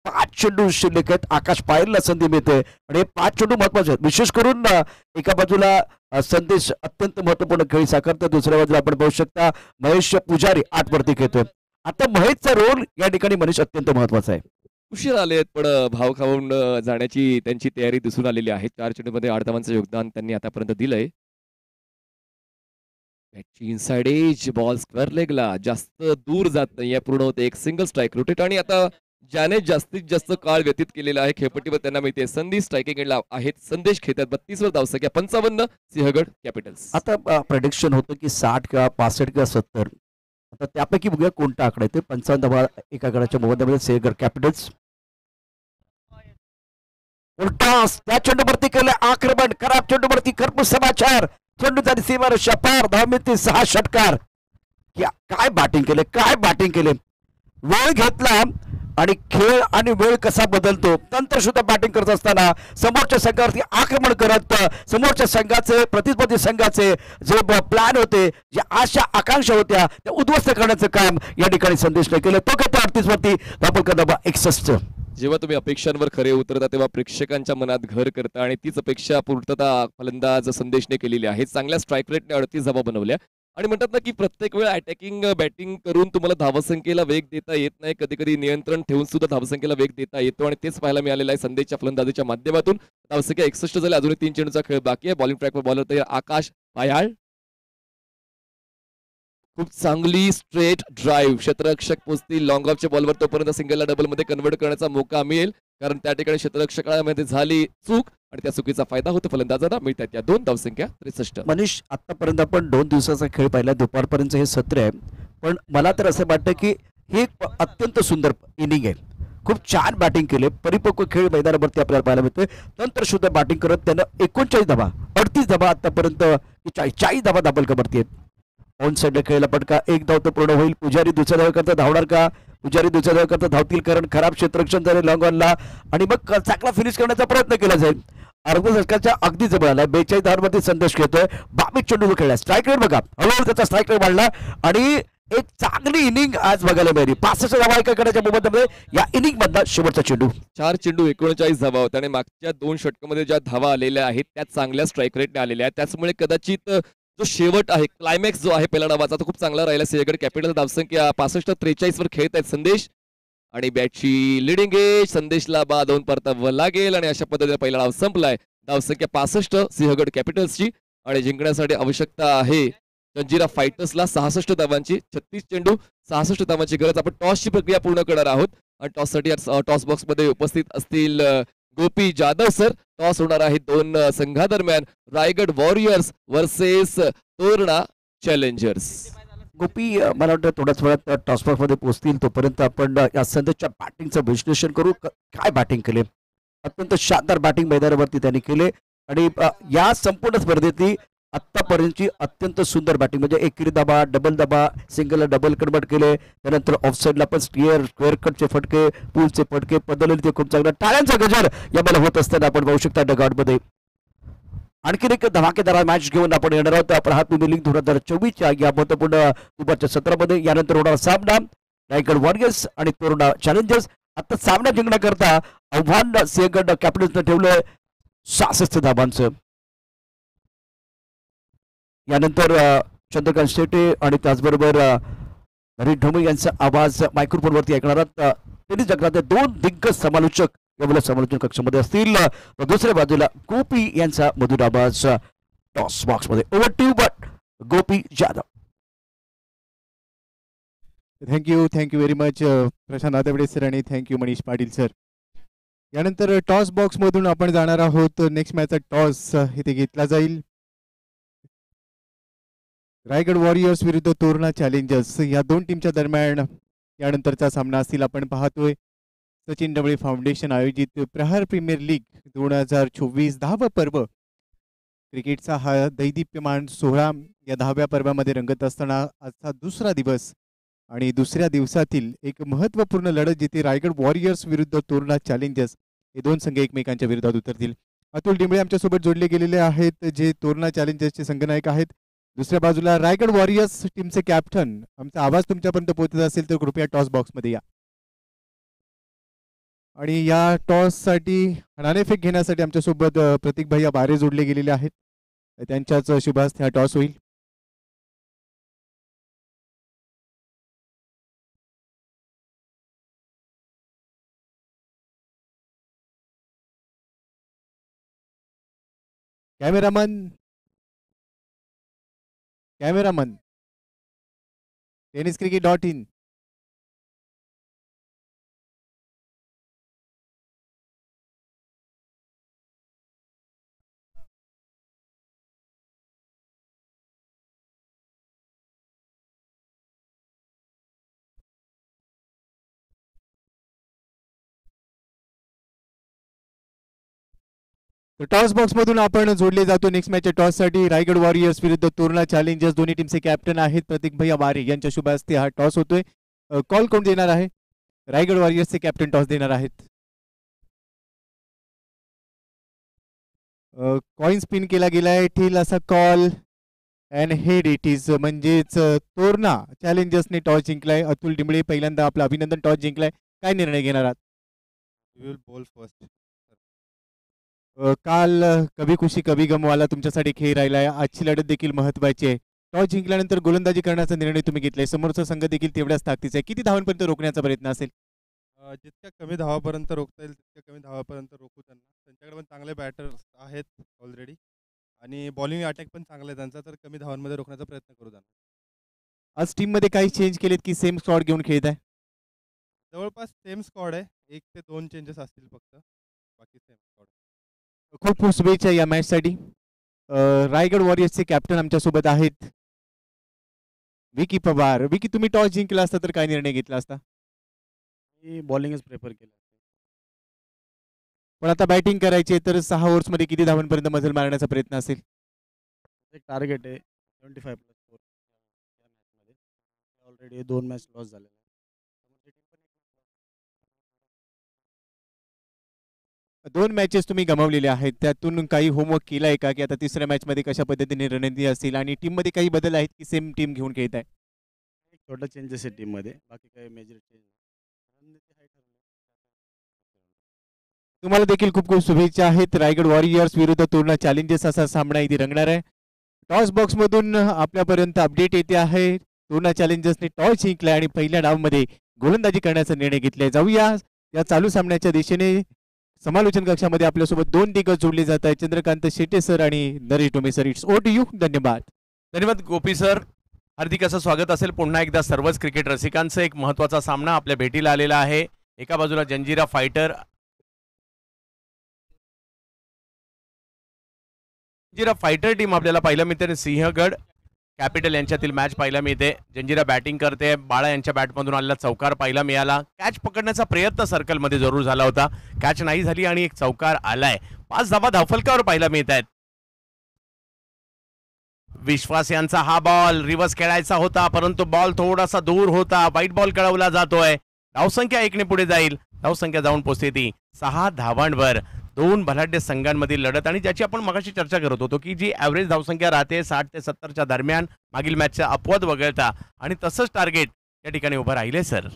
5 चेंडू शिल्लक आहेत आकाश पायलला संधी मिळते आणि हे 5 चेंडू महत्वाचे आहेत विशेष करून एका बाजूला संदेश अत्यंत महत्वपूर्ण खेळी साकारतो दुसऱ्या बाजूला आपण पाहू शकता महेश पुजारी 8 वरती खेळतोय आता महेशचा रोल या ठिकाणी मनीष अत्यंत महत्वाचा आहे उशीर आलेत पण भाव खाऊन जाण्याची त्यांची तयारी दिसून आलेली आहे 4 चेंडूमध्ये 8 धावांचं योगदान त्यांनी आतापर्यंत दिलंय इनसाइड एज बॉल स्क्वेअर लेगला जास्त दूर जात नाही पूर्ण होते एक सिंगल स्ट्राईक रोटेट आणि आता ज्याने जास्तीत जास्त काळ व्यतीत केलेला आहे खेळपट्टीवर त्यांना मिळते संधी स्ट्रायकिंग एंडला आहेत संदेश खेळतात 32 वर धावसंख्या 55 सिंहगड कॅपिटल्स आता प्रेडिक्शन होतं की 60 किंवा 65 किंवा 70 आता त्यापैकी बघूया कोणता आकडा आहे ते 55 धावा एका गडाच्या मोबदल्यामध्ये सिंहगड कॅपिटल्स उलटास त्या चेंडूवरती केलं आक्रमण खराब चेंडूवरती खरपूस समाचार चेंडू झाली सीमार शपार धाव मिळते 6 षटकार काय बॅटिंग केले वेळ घेतला आणि खेळ आणि वेळ कसा बदलतो तंत्र सुद्धा बॅटिंग करत असताना समोरच्या संघावरती आक्रमण करत समोरच्या संघाचे प्रतिस्पर्धी संघाचे जे प्लॅन होते जे आशा आकांक्षा होत्या त्या उद्ध्वस्त करण्याचं काम या ठिकाणी संदेशने केलं तो घेतो 38 वरती धावपलका धावा 61 जेव्हा तुम्ही अपेक्षांवर खरे उतरता तेव्हा प्रेक्षकांच्या मनात घर करता आणि तीच अपेक्षा पूर्तता फलंदाज संदेशने केलेली आहे चांगल्या स्ट्राईक रेटने 38 धावा बनवल्या आणि म्हणतात ना की प्रत्येक वेळ अटॅकिंग बॅटिंग करून तुम्हाला धावसंख्येला वेग देता येत नाही कधी कधी नियंत्रण ठेवून सुद्धा धावसंख्येला वेग देता येतो आणि तेच पाहायला मिळालेलं आहे संदेशच्या फलंदाजीच्या माध्यमातून धावसंख्या 61 झाली अजूनही 3 चेंडूचा खेळ बाकी आहे बॉलिंग ट्रॅकवर बॉलर तयार आकाश पायाळ खूप चांगली स्ट्रेट ड्राईव्ह क्षेत्ररक्षक पोचतील लॉंग ऑफच्या बॉलवर तोपर्यंत सिंगलला डबलमध्ये कन्व्हर्ट करण्याचा मौका मिळेल कारण त्या ठिकाणी क्षेत्ररक्षकामध्ये झाली चूक आणि त्या चुकीचा फायदा होतो फलंदाजांना मिळतात त्या 2 धावसंख्या 63. मनीष, आतापर्यंत आपण 2 दिवसाचा खेळ पाहिला, दुपारपर्यंत हे सत्र आहे. पण मला तर असं वाटतं की हे एक अत्यंत सुंदर इनिंग आहे. खूप छान बॅटिंग केले, परिपक्व खेळ मैदानावरती आपल्याला पाहायला मिळतोय. तंत्रशुद्ध बॅटिंग करत त्यानं 39 धावा, 38 धावा आतापर्यंत, 40 धावा दाबलकावरती आहेत. ऑन साईडला खेळला पटका, एक धाव तर पूर्ण होईल. पुजारी दुसऱ्या धावेकरता धावणार का? पुजारी दुसऱ्या धावेकरता धावतील कारण खराब क्षेत्ररक्षण झाले लॉंग ऑनला आणि मग चांगला फिनिश करण्याचा प्रयत्न केला जाईल. अर्ध्या षटकाच्या अगदी जवळ आलाय. 42 धावांवरती संदेश खेळतोय. 22 चेंडू खेळला. स्ट्राईक रेट बघा, हळूहळू त्याचा स्ट्राईक रेट वाढला आणि एक चांगली इनिंग आज बघायला मिळाली. 65 धावा एका करण्याच्या मोबदल्यामध्ये या इनिंग मधला शेवटचा चेंडू. 4 चेंडू 39 धावा होत्या आणि मागच्या 2 षटकामध्ये ज्या धावा आलेल्या आहेत त्या चांगल्या स्ट्राईक रेटने आलेल्या आहेत. त्याचमुळे कदाचित जो शेवट आहे, क्लायमॅक्स जो आहे पहिल्या डावाचा तो खूप चांगला राहिला. सिंहगड कॅपिटल धावसंख्या 65-43 वर खेळत आहेत संदेश आणि बॅटची लिडिंग एज संदेशला बाद होऊन परतावं लागेल आणि अशा पद्धतीने पहिला डाव संपलाय. धावसंख्या 65 सिंहगड कॅपिटल्सची आणि जिंकण्यासाठी आवश्यकता आहे जंजिरा फायटर्सला 66 धावांची. 36 चेंडू 66 धावांची गरज. आपण टॉसची प्रक्रिया पूर्ण करणार आहोत आणि टॉससाठी टॉस बॉक्समध्ये उपस्थित असतील गोपी जाधव सर. टॉस होणार आहे 2 संघादरम्यान, Raigad warriors versus Torna challengers. Gopi, मला वाटतं थोड्याच वेळात टॉसबॉक्स मध्ये पोहोचतील. तोपर्यंत आपण या संदेशच्या बॅटिंगचं विश्लेषण करू. काय बॅटिंग केले, अत्यंत शानदार बॅटिंग मैदानावरती त्यांनी केले आणि या संपूर्ण स्पर्धेतली आत्तापर्यंतची अत्यंत सुंदर बॅटिंग म्हणजे एकेरी दाबा, डबल दाबा, सिंगलला डबल कन्वर्ट केले. त्यानंतर ऑफसाईडला पण स्क्वेअर कटचे फटके, पूलचे फटके बदलले ते खूप चांगलं. टाळ्यांचा गजर या मला होत असताना आपण पाहू शकता डगआउटमध्ये. आणखीन एक धमाकेदार मॅच घेऊन आपण येणार आहोत आपण हा प्रीमियर लीग 2024च्या या महत्वपूर्ण दुपारच्या सत्रामध्ये. यानंतर होणारा सामना रायगड वॉरियर्स आणि तोरणा चॅलेंजर्स. आता सामना जिंकण्याकरता आव्हान सिंहगड कॅपिटल्सनं ठेवलंय 66 धाबांचं. यानंतर चंद्रकांत शेटे आणि त्याचबरोबर हरी ढोमे यांचा आवाज मायक्रोफोनवरती ऐकणार आहात. टेनिस जगताचे 2 दिग्गज समालोचक यावेळेला समालोचन कक्षामध्ये असतील. दुसऱ्या बाजूला गोपी यांचा मधुर आवाज टॉस बॉक्स मध्ये. Over to but Gopi Jadhav. Thank you very much Prashant Aadawade sir आणि थँक्यू मनीष पाटील सर. यानंतर टॉस बॉक्समधून आपण जाणार आहोत. नेक्स्ट मॅचचा टॉस इथे घेतला जाईल. रायगड वॉरियर्स विरुद्ध तोरणा चॅलेंजर्स या 2 टीमच्या दरम्यान यानंतरचा सामना असतील. आपण पाहतोय सचिन डबळे फाउंडेशन आयोजित प्रहार प्रीमियर लीग 2024 10वा पर्व क्रिकेटचा हा दैदिप्यमान सोहळा या 10व्या पर्वामध्ये रंगत असताना आजचा दुसरा दिवस आणि दुसऱ्या दिवसातील एक महत्त्वपूर्ण लढत जिथे रायगड वॉरियर्स विरुद्ध तोरणा चॅलेंजर्स हे 2 संघ एकमेकांच्या विरोधात उतरतील. अतुल डिंबळे आमच्यासोबत जोडले गेलेले आहेत जे तोरणा चॅलेंजर्सचे संघनायक आहेत. दुसऱ्या बाजूला रायगड वॉरियर्स टीमचे कॅप्टन. आमचा आवाज तुमच्यापर्यंत पोहोचत असेल तर कृपया टॉस बॉक्समध्ये या. आणि या टॉससाठी नाणेफेक घेण्यासाठी आमच्यासोबत प्रतीक भैया बारे जोडले गेलेले आहेत. त्यांच्याच शुभास्ते हा टॉस होईल. Cameraman tenniscricket.in. तर टॉस बॉक्स मधून आपण जोडले जातो नेक्स्ट मॅचच्या टॉससाठी. रायगड वॉरियर्स विरुद्ध तोरणा चॅलेंजर्स दोन्ही टीमचे कॅप्टन आहेत प्रतीक भैया बारे यांच्या शुभ हस्ते हा टॉस होतोय. कॉल कोण देणार आहे? रायगड वॉरियर्सचे कॅप्टन टॉस देणार आहेत. कॉइन स्पिन केला गेलाय. ठेल असा call and head it is म्हणजेच तोरणा चॅलेंजर्सने टॉस जिंकलाय. अतुल डिंबळे पहिल्यांदा आपलं अभिनंदन, टॉस जिंकलाय. काय निर्णय घेणार आहात? We will bowl first. काल कभी खुशी कभी गमवाला तुमच्यासाठी खेळ राहिलाय. आजची लढत देखील महत्वाची आहे. टॉस जिंकल्यानंतर गोलंदाजी करण्याचा निर्णय तुम्ही घेतलाय. समोरचा संघ देखील तेवढ्याच ताकदीचा आहे. किती धावांपर्यंत रोखण्याचा प्रयत्न असेल? जितक्या कमी धावापर्यंत रोखता येईल तितक्या कमी धावापर्यंत रोखू त्यांना. त्यांच्याकडे पण चांगले बॅटर्स आहेत ऑलरेडी आणि बॉलिंग अटॅक पण चांगला आहे त्यांचा, तर कमी धावांमध्ये रोखण्याचा प्रयत्न करू त्यांना. आज टीममध्ये काही चेंज केलेत की सेम स्क्वॉड घेऊन खेळत आहे? जवळपास सेम स्क्वॉड आहे. 1 ते 2 चेंजेस असतील फक्त. बाकी सेम स्क्वॉड. खूप खूप शुभेच्छा या मॅचसाठी. रायगड वॉरियर्सचे कॅप्टन आमच्यासोबत आहेत विकी पवार. विकी, तुम्ही टॉस जिंकला असता तर काय निर्णय घेतला असता? मी बॉलिंगच प्रेफर केलं. पण आता बॅटिंग करायची आहे तर 6 ओव्हर्समध्ये किती धावांपर्यंत मजल मारण्याचा प्रयत्न असेल? एक टार्गेट आहे 75 प्लस 4 या मॅचमध्ये. ऑलरेडी 2 मॅच लॉस झालेले आहे. त्यामुळे टीम पण एक 2 मॅचेस तुम्ही गमावलेले आहेत. त्यातून काही होमवर्क केला आहे का की आता तिसऱ्या मॅचमध्ये कशा पद्धतीने रणनीती असतील आणि टीममध्ये काही बदल आहेत की सेम टीम घेऊन खेळत आहे? एक छोटा चेंजेस आहे टीममध्ये. बाकी काही मेजर चेंज नाही. रणनीती आहे ठरवली. तुम्हाला देखील खूप खूप शुभेच्छा आहेत. रायगड वॉरियर्स विरुद्ध तोरणा चॅलेंजर्स असा सामना इथे रंगणार आहे. टॉस बॉक्समधून आपल्यापर्यंत अपडेट येते आहे. तोरणा चॅलेंजर्सने टॉस जिंकला आणि पहिल्या डावमध्ये गोलंदाजी करण्याचा निर्णय घेतलाय. जाऊया या चालू सामन्याच्या दिशेने. समालोचन कक्षामध्ये आपल्यासोबत 2 दिग्गज जोडले जात आहेत, चंद्रकांत शेटे सर आणि Naresh Dome sir. It's over to you. धन्यवाद. धन्यवाद गोपी सर. हार्दिक असं स्वागत असेल पुन्हा एकदा सर्वच क्रिकेट रसिकांचं. एक महत्त्वाचा सामना आपल्या भेटीला आलेला आहे. एका बाजूला जंजिरा फायटर टीम आपल्याला पाहायला मिळते. सिंहगड कॅपिटल यांच्यातील मॅच पाहायला मिळते. जंजिरा बॅटिंग करते. बाळा यांच्या बॅटमधून आलेला चौकार पाहायला मिळाला. कॅच पकडण्याचा प्रयत्न सर्कलमध्ये जरूर झाला होता. कॅच नाही झाली आणि एक चौकार आलाय. 5 धावा धावफलकावर पाहायला मिळत आहेत. विश्वास यांचा हा बॉल रिव्हर्स खेळायचा होता परंतु बॉल थोडासा दूर होता. वाईट बॉल खेळवला जातोय. धावसंख्या 1 ने पुढे जाईल. धावसंख्या जाऊन पोहोचते ती 6 धावांवर. 2 बलाढ्य संघांमधील लढत आणि ज्याची आपण मगाशी चर्चा करत होतो की जी ॲव्हरेज धावसंख्या राहते 60 ते 70च्या दरम्यान मागील मॅचचा अपवाद वगळता आणि तसंच टार्गेट या ठिकाणी उभं राहिले सर.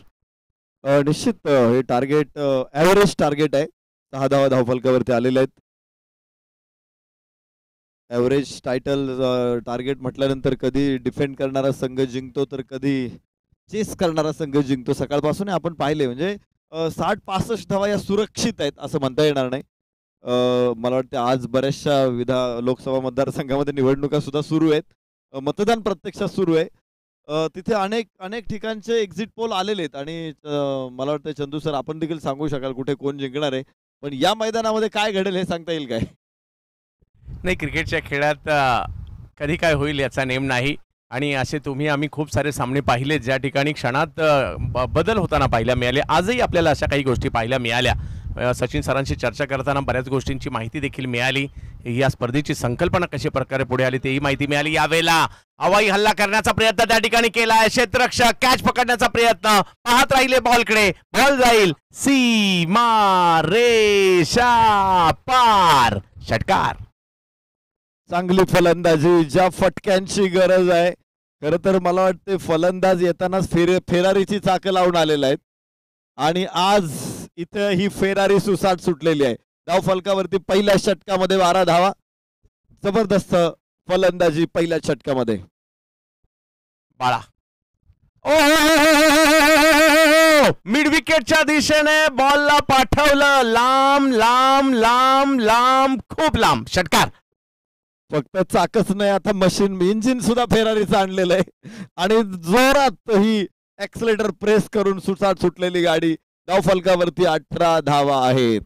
निश्चित हे टार्गेट ॲव्हरेज टार्गेट आहे. 6 धावा धावफलकावरती आलेले आहेत. ॲव्हरेज टायटल टार्गेट म्हटल्यानंतर कधी डिफेंड करणारा संघ जिंकतो तर कधी चेस करणारा संघ जिंकतो. सकाळपासून आपण पाहिले म्हणजे 60-65 धावा या सुरक्षित आहेत असं म्हणता येणार नाही. मला वाटतं आज बऱ्याचशा लोकसभा मतदारसंघामध्ये निवडणुका सुद्धा सुरू आहेत. मतदान प्रत्यक्षात सुरू आहे. तिथे अनेक ठिकाणचे एक्झिट पोल आलेले आहेत आणि मला वाटतं चंदू सर आपण देखील सांगू शकाल कुठे कोण जिंकणार आहे. पण या मैदानामध्ये काय घडेल हे सांगता येईल काय? नाही, क्रिकेटच्या खेळात कधी काय होईल याचा नेम नाही आणि असे आम्ही खूप सारे सामने पाहिले ज्या ठिकाणी क्षणात बदल होताना पाहायला मिळाले. आजही आपल्याला अशा काही गोष्टी पाहायला मिळाल्या. सचिन सरांशी चर्चा करताना बऱ्याच गोष्टींची माहिती देखील मिळाली. या स्पर्धेची संकल्पना कशी प्रकारे पुढे आली तेही माहिती मिळाली. यावेळेला हवाई हल्ला करण्याचा प्रयत्न त्या ठिकाणी केलाय. क्षेत्ररक्षक कॅच पकडण्याचा प्रयत्न पाहत राहिले बॉलकडे. बॉल जाईल सीमा रेषा पार. षटकार. चांगली फलंदाजी, ज्या फटक्यांची गरज आहे. खरं तर मला वाटते फलंदाज येतानाच फेरारीची चाकं लावून आलेला आहेत आणि आज इथं ही फेरारी सुसाट सुटलेली आहे. धाव फलकावरती पहिल्या षटकामध्ये 12 धावा. जबरदस्त फलंदाजी पहिल्या षटकामध्ये. बाळा मिड विकेटच्या दिशेने बॉलला पाठवलं. लांब लांब लांब लांब खूप लांब. षटकार. फक्त चाकच नाही आता मशीन इंजिन सुद्धा फेरारीचं आणलेलं आहे आणि जोरात ही ऍक्सिलेटर प्रेस करून सुसाट सुटलेली गाडी. धाव फलकावरती 18 धावा आहेत.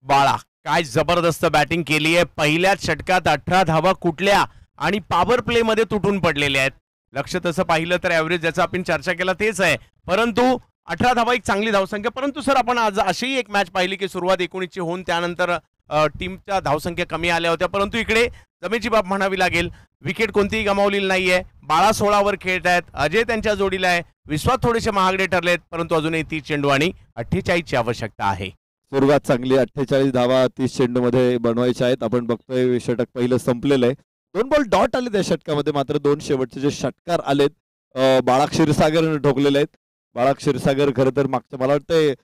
बाळा काय जबरदस्त बॅटिंग केली आहे. पहिल्याच षटकात 18 धावा कुठल्या आणि पॉवर प्ले मध्ये तुटून पडलेल्या आहेत. लक्ष तसं पाहिलं तर ॲव्हरेज ज्याचा आपण चर्चा केला तेच आहे परंतु 18 धावा एक चांगली धावसंख्या. परंतु सर आपण आज अशी एक मॅच पाहिली की सुरुवात 19ची होऊन त्यानंतर टीमच्या धावसंख्या कमी आल्या होत्या परंतु इकडे जमेची बाब म्हणावी लागेल. विकेट कोणतीही गमावलेली नाहीये. बाळा 16वर खेळत आहेत. अजय त्यांच्या जोडीला आहे. विश्वास थोडेसे महागडे ठरलेत परंतु अजूनही 30 चेंडू आणि 48ची आवश्यकता आहे. सुरुवात चांगली. 48 धावा 30 चेंडूमध्ये बनवायच्या आहेत. आपण बघतोय षटक पहिलं संपलेलं आहे. 2 बॉल डॉट आले त्या षटकामध्ये मात्र 2 शेवटचे जे षटकार आलेत बाळा क्षीरसागरने ठोकलेले आहेत. बाळा क्षीरसागर खरं तर मागच्या मला वाटतंय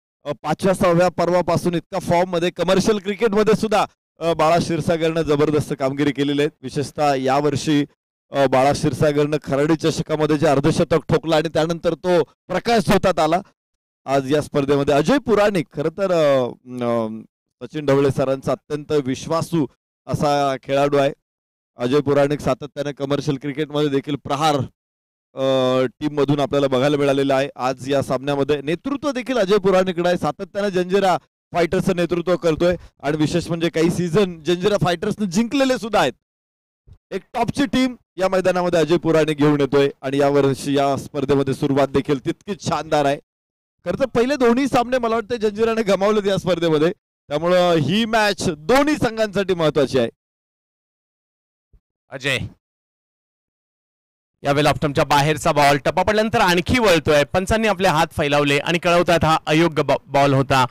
5व्या-6व्या पर्वापासून इतका फॉर्म मध्ये कमर्शियल क्रिकेटमध्ये सुद्धा बाळा क्षीरसागरनं जबरदस्त कामगिरी केलेली आहे. विशेषतः यावर्षी बाळा क्षीरसागरनं खराडी चषकामध्ये जे अर्धशतक ठोकला आणि त्यानंतर तो प्रकाश झोतात आला. आज या स्पर्धेमध्ये अजय पुराणिक खरं तर सचिन ढवळे सरांचा अत्यंत विश्वासू असा खेळाडू आहे. अजय पुराणिक सातत्याने कमर्शियल क्रिकेटमध्ये देखील प्रहार टीम मधून आपल्याला बघायला मिळालेलं आहे. आज या सामन्यामध्ये नेतृत्व देखील अजय पुराणिकडे आहे. सातत्याने जंजिरा फायटर्सचं नेतृत्व करतोय आणि विशेष म्हणजे काही सीझन जंजिरा फायटर्सने जिंकलेले सुद्धा आहेत. एक टॉपची टीम या मैदानामध्ये अजय पुराणिक घेऊन येतोय आणि यावर्षी या स्पर्धेमध्ये सुरुवात देखील तितकीच शानदार आहे. खरं तर पहिले दोन्ही सामने मला वाटतं जंजिराने गमावलेत या स्पर्धेमध्ये, त्यामुळं ही मॅच दोन्ही संघांसाठी महत्वाची आहे. अजय यावेळेला ऑप्टमच्या बाहेरचा बॉल टप्पा पडल्यानंतर आणखी वळतोय. पंचांनी आपले हात फैलावले आणि कळवतात हा अयोग्य बॉल होता.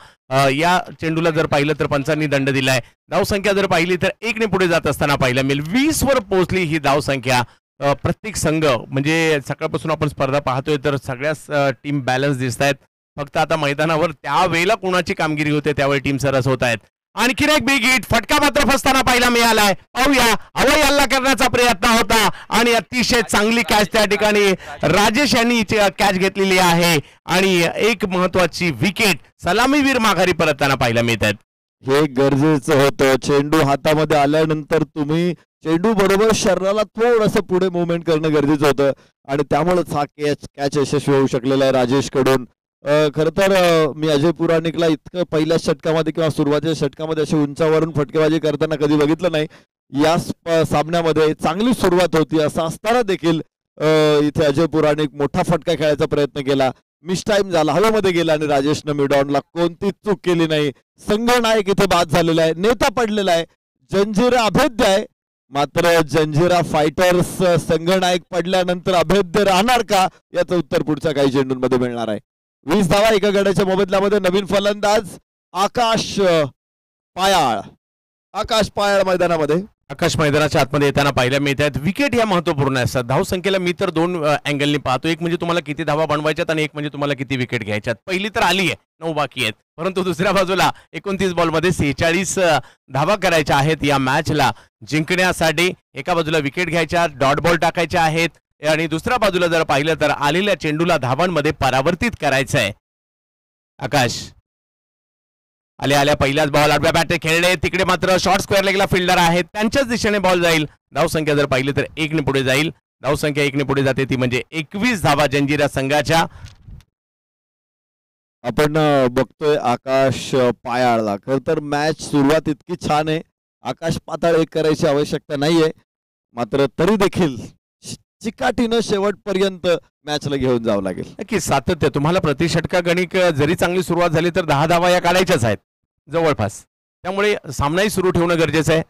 या चेंडूला जर पाहिलं तर पंचांनी दंड दिलाय. धावसंख्या जर पाहिली तर 1 ने पुढे जात असताना पाहायला मिळेल. 20 वर पोहोचली ही धावसंख्या. प्रत्येक संघ म्हणजे सकाळपासून आपण स्पर्धा पाहतोय तर सगळ्याच टीम बॅलन्स दिसत आहेत. फक्त आता मैदानावर त्यावेळेला कोणाची कामगिरी होते त्यावेळी टीम सरस होत आहेत. आणखीन एक बिग हिट, फटका मात्र फसताना पाहायला मिळालाय. पाहूया, हवाई हल्ला करण्याचा प्रयत्न होता आणि अतिशय चांगली कॅच त्या ठिकाणी राजेश यांनी कॅच घेतलेली आहे आणि एक महत्वाची विकेट सलामीवीर माघारी परतताना पाहायला मिळत आहेत. हे गरजेचं होतं. चेंडू हातामध्ये आल्यानंतर तुम्ही चेंडू बरोबर शरीराला थोडंसं पुढे मुवमेंट करणं गरजेचं होतं आणि त्यामुळेच हा कॅच यशस्वी होऊ शकलेला आहे राजेश कडून. खरं तर मी अजय पुराणिकला इतकं पहिल्या षटकामध्ये किंवा सुरुवातीच्या षटकामध्ये अशी उंचावरून फटकेबाजी करताना कधी बघितलं नाही. या सामन्यामध्ये चांगली सुरुवात होती असं असताना देखील इथे अजय पुराणिक मोठा फटका खेळायचा प्रयत्न केला. मिस टाइम झाला, हवेमध्ये गेला आणि राजेशनं मिडऑनला कोणतीच चूक केली नाही. संघनायक इथे बाद झालेला आहे, नेता पडलेला आहे. जंजिरा अभेद्य आहे, मात्र जंजिरा फायटर्स संघनायक पडल्यानंतर अभेद्य राहणार का याचं उत्तर पुढच्या काही चेंडूंमध्ये मिळणार आहे. 20 धावा एका गड्याच्या मोबदल्यामध्ये. नवीन फलंदाज आकाश पायाळ मैदानामध्ये. आकाश मैदानाच्या आतमध्ये येताना पाहायला मिळत आहेत. विकेट या महत्वपूर्ण असतात. धावसंख्येला मी तर 2 अँगलनी पाहतो. एक म्हणजे तुम्हाला किती धावा बनवायच्यात आणि एक म्हणजे तुम्हाला किती विकेट घ्यायच्यात. पहिली तर आली आहे, 9 बाकी आहेत, परंतु दुसऱ्या बाजूला 29 बॉलमध्ये 46 धावा करायच्या आहेत या मॅचला जिंकण्यासाठी. एका बाजूला विकेट घ्यायच्या, डॉट बॉल टाकायच्या आहेत आणि दुसऱ्या बाजूला जर पाहिलं तर आलेल्या चेंडूला धावांमध्ये परावर्तित करायचं आहे. आकाश आल्या पहिल्याच बॉल आडव्या बॅटने खेळले. तिकडे मात्र शॉर्ट स्क्वेअर लेगला फिल्डर आहेत, त्यांच्याच दिशेने बॉल जाईल. धावसंख्या जर पाहिली तर 1 ने पुढे जाईल. धावसंख्या 1 ने पुढे जाते, ती म्हणजे 21 धावा जंजिरा संघाच्या. आपण बघतोय आकाश पायाळला. खर तर मॅच सुरुवात इतकी छान आहे, आकाश पाताळ एक करायची आवश्यकता नाहीये, मात्र तरी देखील चिकाटीनं शेवटपर्यंत मॅचला घेऊन जावं लागेल. नक्कीच सातत्य. तुम्हाला प्रतिषटका गणिक जरी चांगली सुरुवात झाली तर 10 धावा या काढायच्याच आहेत जवळपास, त्यामुळे सामनाही सुरू ठेवणं गरजेचं आहे.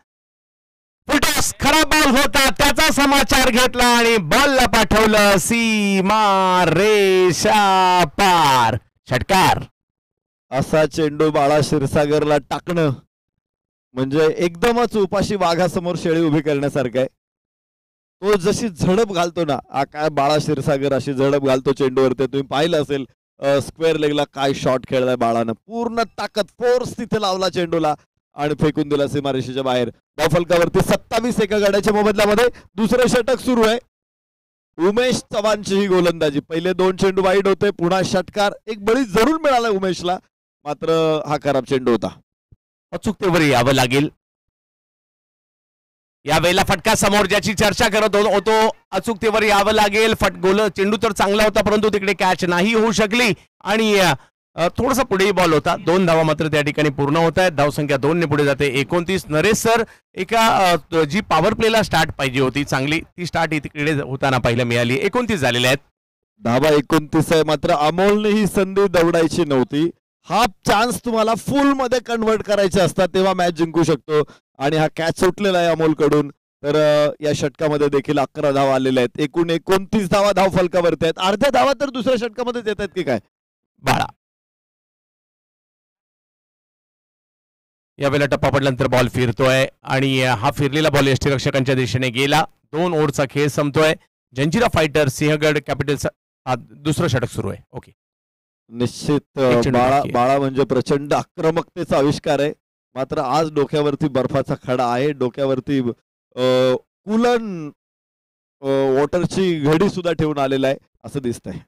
फुलटॉस, खराब बॉल होता, त्याचा समाचार घेतला आणि बॉलला पाठवलं सीमा रेषा पार. षटकार. असा चेंडू बाळा क्षीरसागरला टाकणं म्हणजे एकदमच उपाशी वाघासमोर शेळी उभी करण्यासारखं आहे. तो जशी झडप घालतो ना, काय बाळा क्षीरसागर अशी झडप घालतो चेंडूवरती. तुम्ही पाहिलं असेल स्क्वेअर लेगला काय शॉट खेळलाय बाळानं. पूर्ण ताकद, फोर्स तिथे लावला चेंडूला आणि फेकून दिला सीमारेषेच्या बाहेर. धावफलकावरती 27 एका गड्याच्या मोबदल्यामध्ये दुसरं षटक सुरू आहे. उमेश चव्हाणची ही गोलंदाजी. पहिले 2 चेंडू वाईट होते, पुन्हा षटकार. एक बळी जरूर मिळाला उमेशला, मात्र हा खराब चेंडू होता. अचूकतेवर यावं लागेल. यावेळेला फटका समोर ज्याची चर्चा करत होतो, अचूकतेवर यावं लागेल. चेंडू तर चांगला होता, परंतु तिकडे कॅच नाही होऊ शकली आणि थोडासा पुढेही बॉल होता. 2 धावा मात्र त्या ठिकाणी पूर्ण होत आहेत. धावसंख्या 2 ने पुढे जाते. 29. नरेश सर, एका जी पॉवर प्लेला स्टार्ट पाहिजे होती चांगली, ती स्टार्ट तिकडे होताना पाहायला मिळाली. 29 झालेले आहेत. धावा 29 आहे, मात्र अमोलने ही संधी दवडायची नव्हती. हा चान्स तुम्हाला फुल मध्ये कन्वर्ट करायचे असतात, तेव्हा मॅच जिंकू शकतो. आणि हा कॅच सुटलेला आहे अमोल कडून. तर या षटकामध्ये देखील 11 धावा आलेल्या आहेत. एकूण 29 धावा धावफलकावरती आहेत. अर्ध्या धावा तर दुसऱ्या षटकामध्येच येत आहेत की काय. बाळा यावेळेला टप्पा पडल्यानंतर बॉल फिरतोय आणि हा फिरलेला बॉल यष्टीरक्षकांच्या दिशेने गेला. 2 ओव्हरचा खेळ संपतोय. जंजिरा फायटर सिंहगड कॅपिटल्स दुसरं षटक सुरू आहे. ओके, निश्चित बाळा म्हणजे प्रचंड आक्रमकतेचा आविष्कार आहे, मात्र आज डोक्यावरती बर्फाचा खडा आहे. डोक्यावरती कूलन वॉटरची घडी सुद्धा ठेवून आलेला आहे असं दिसतंय.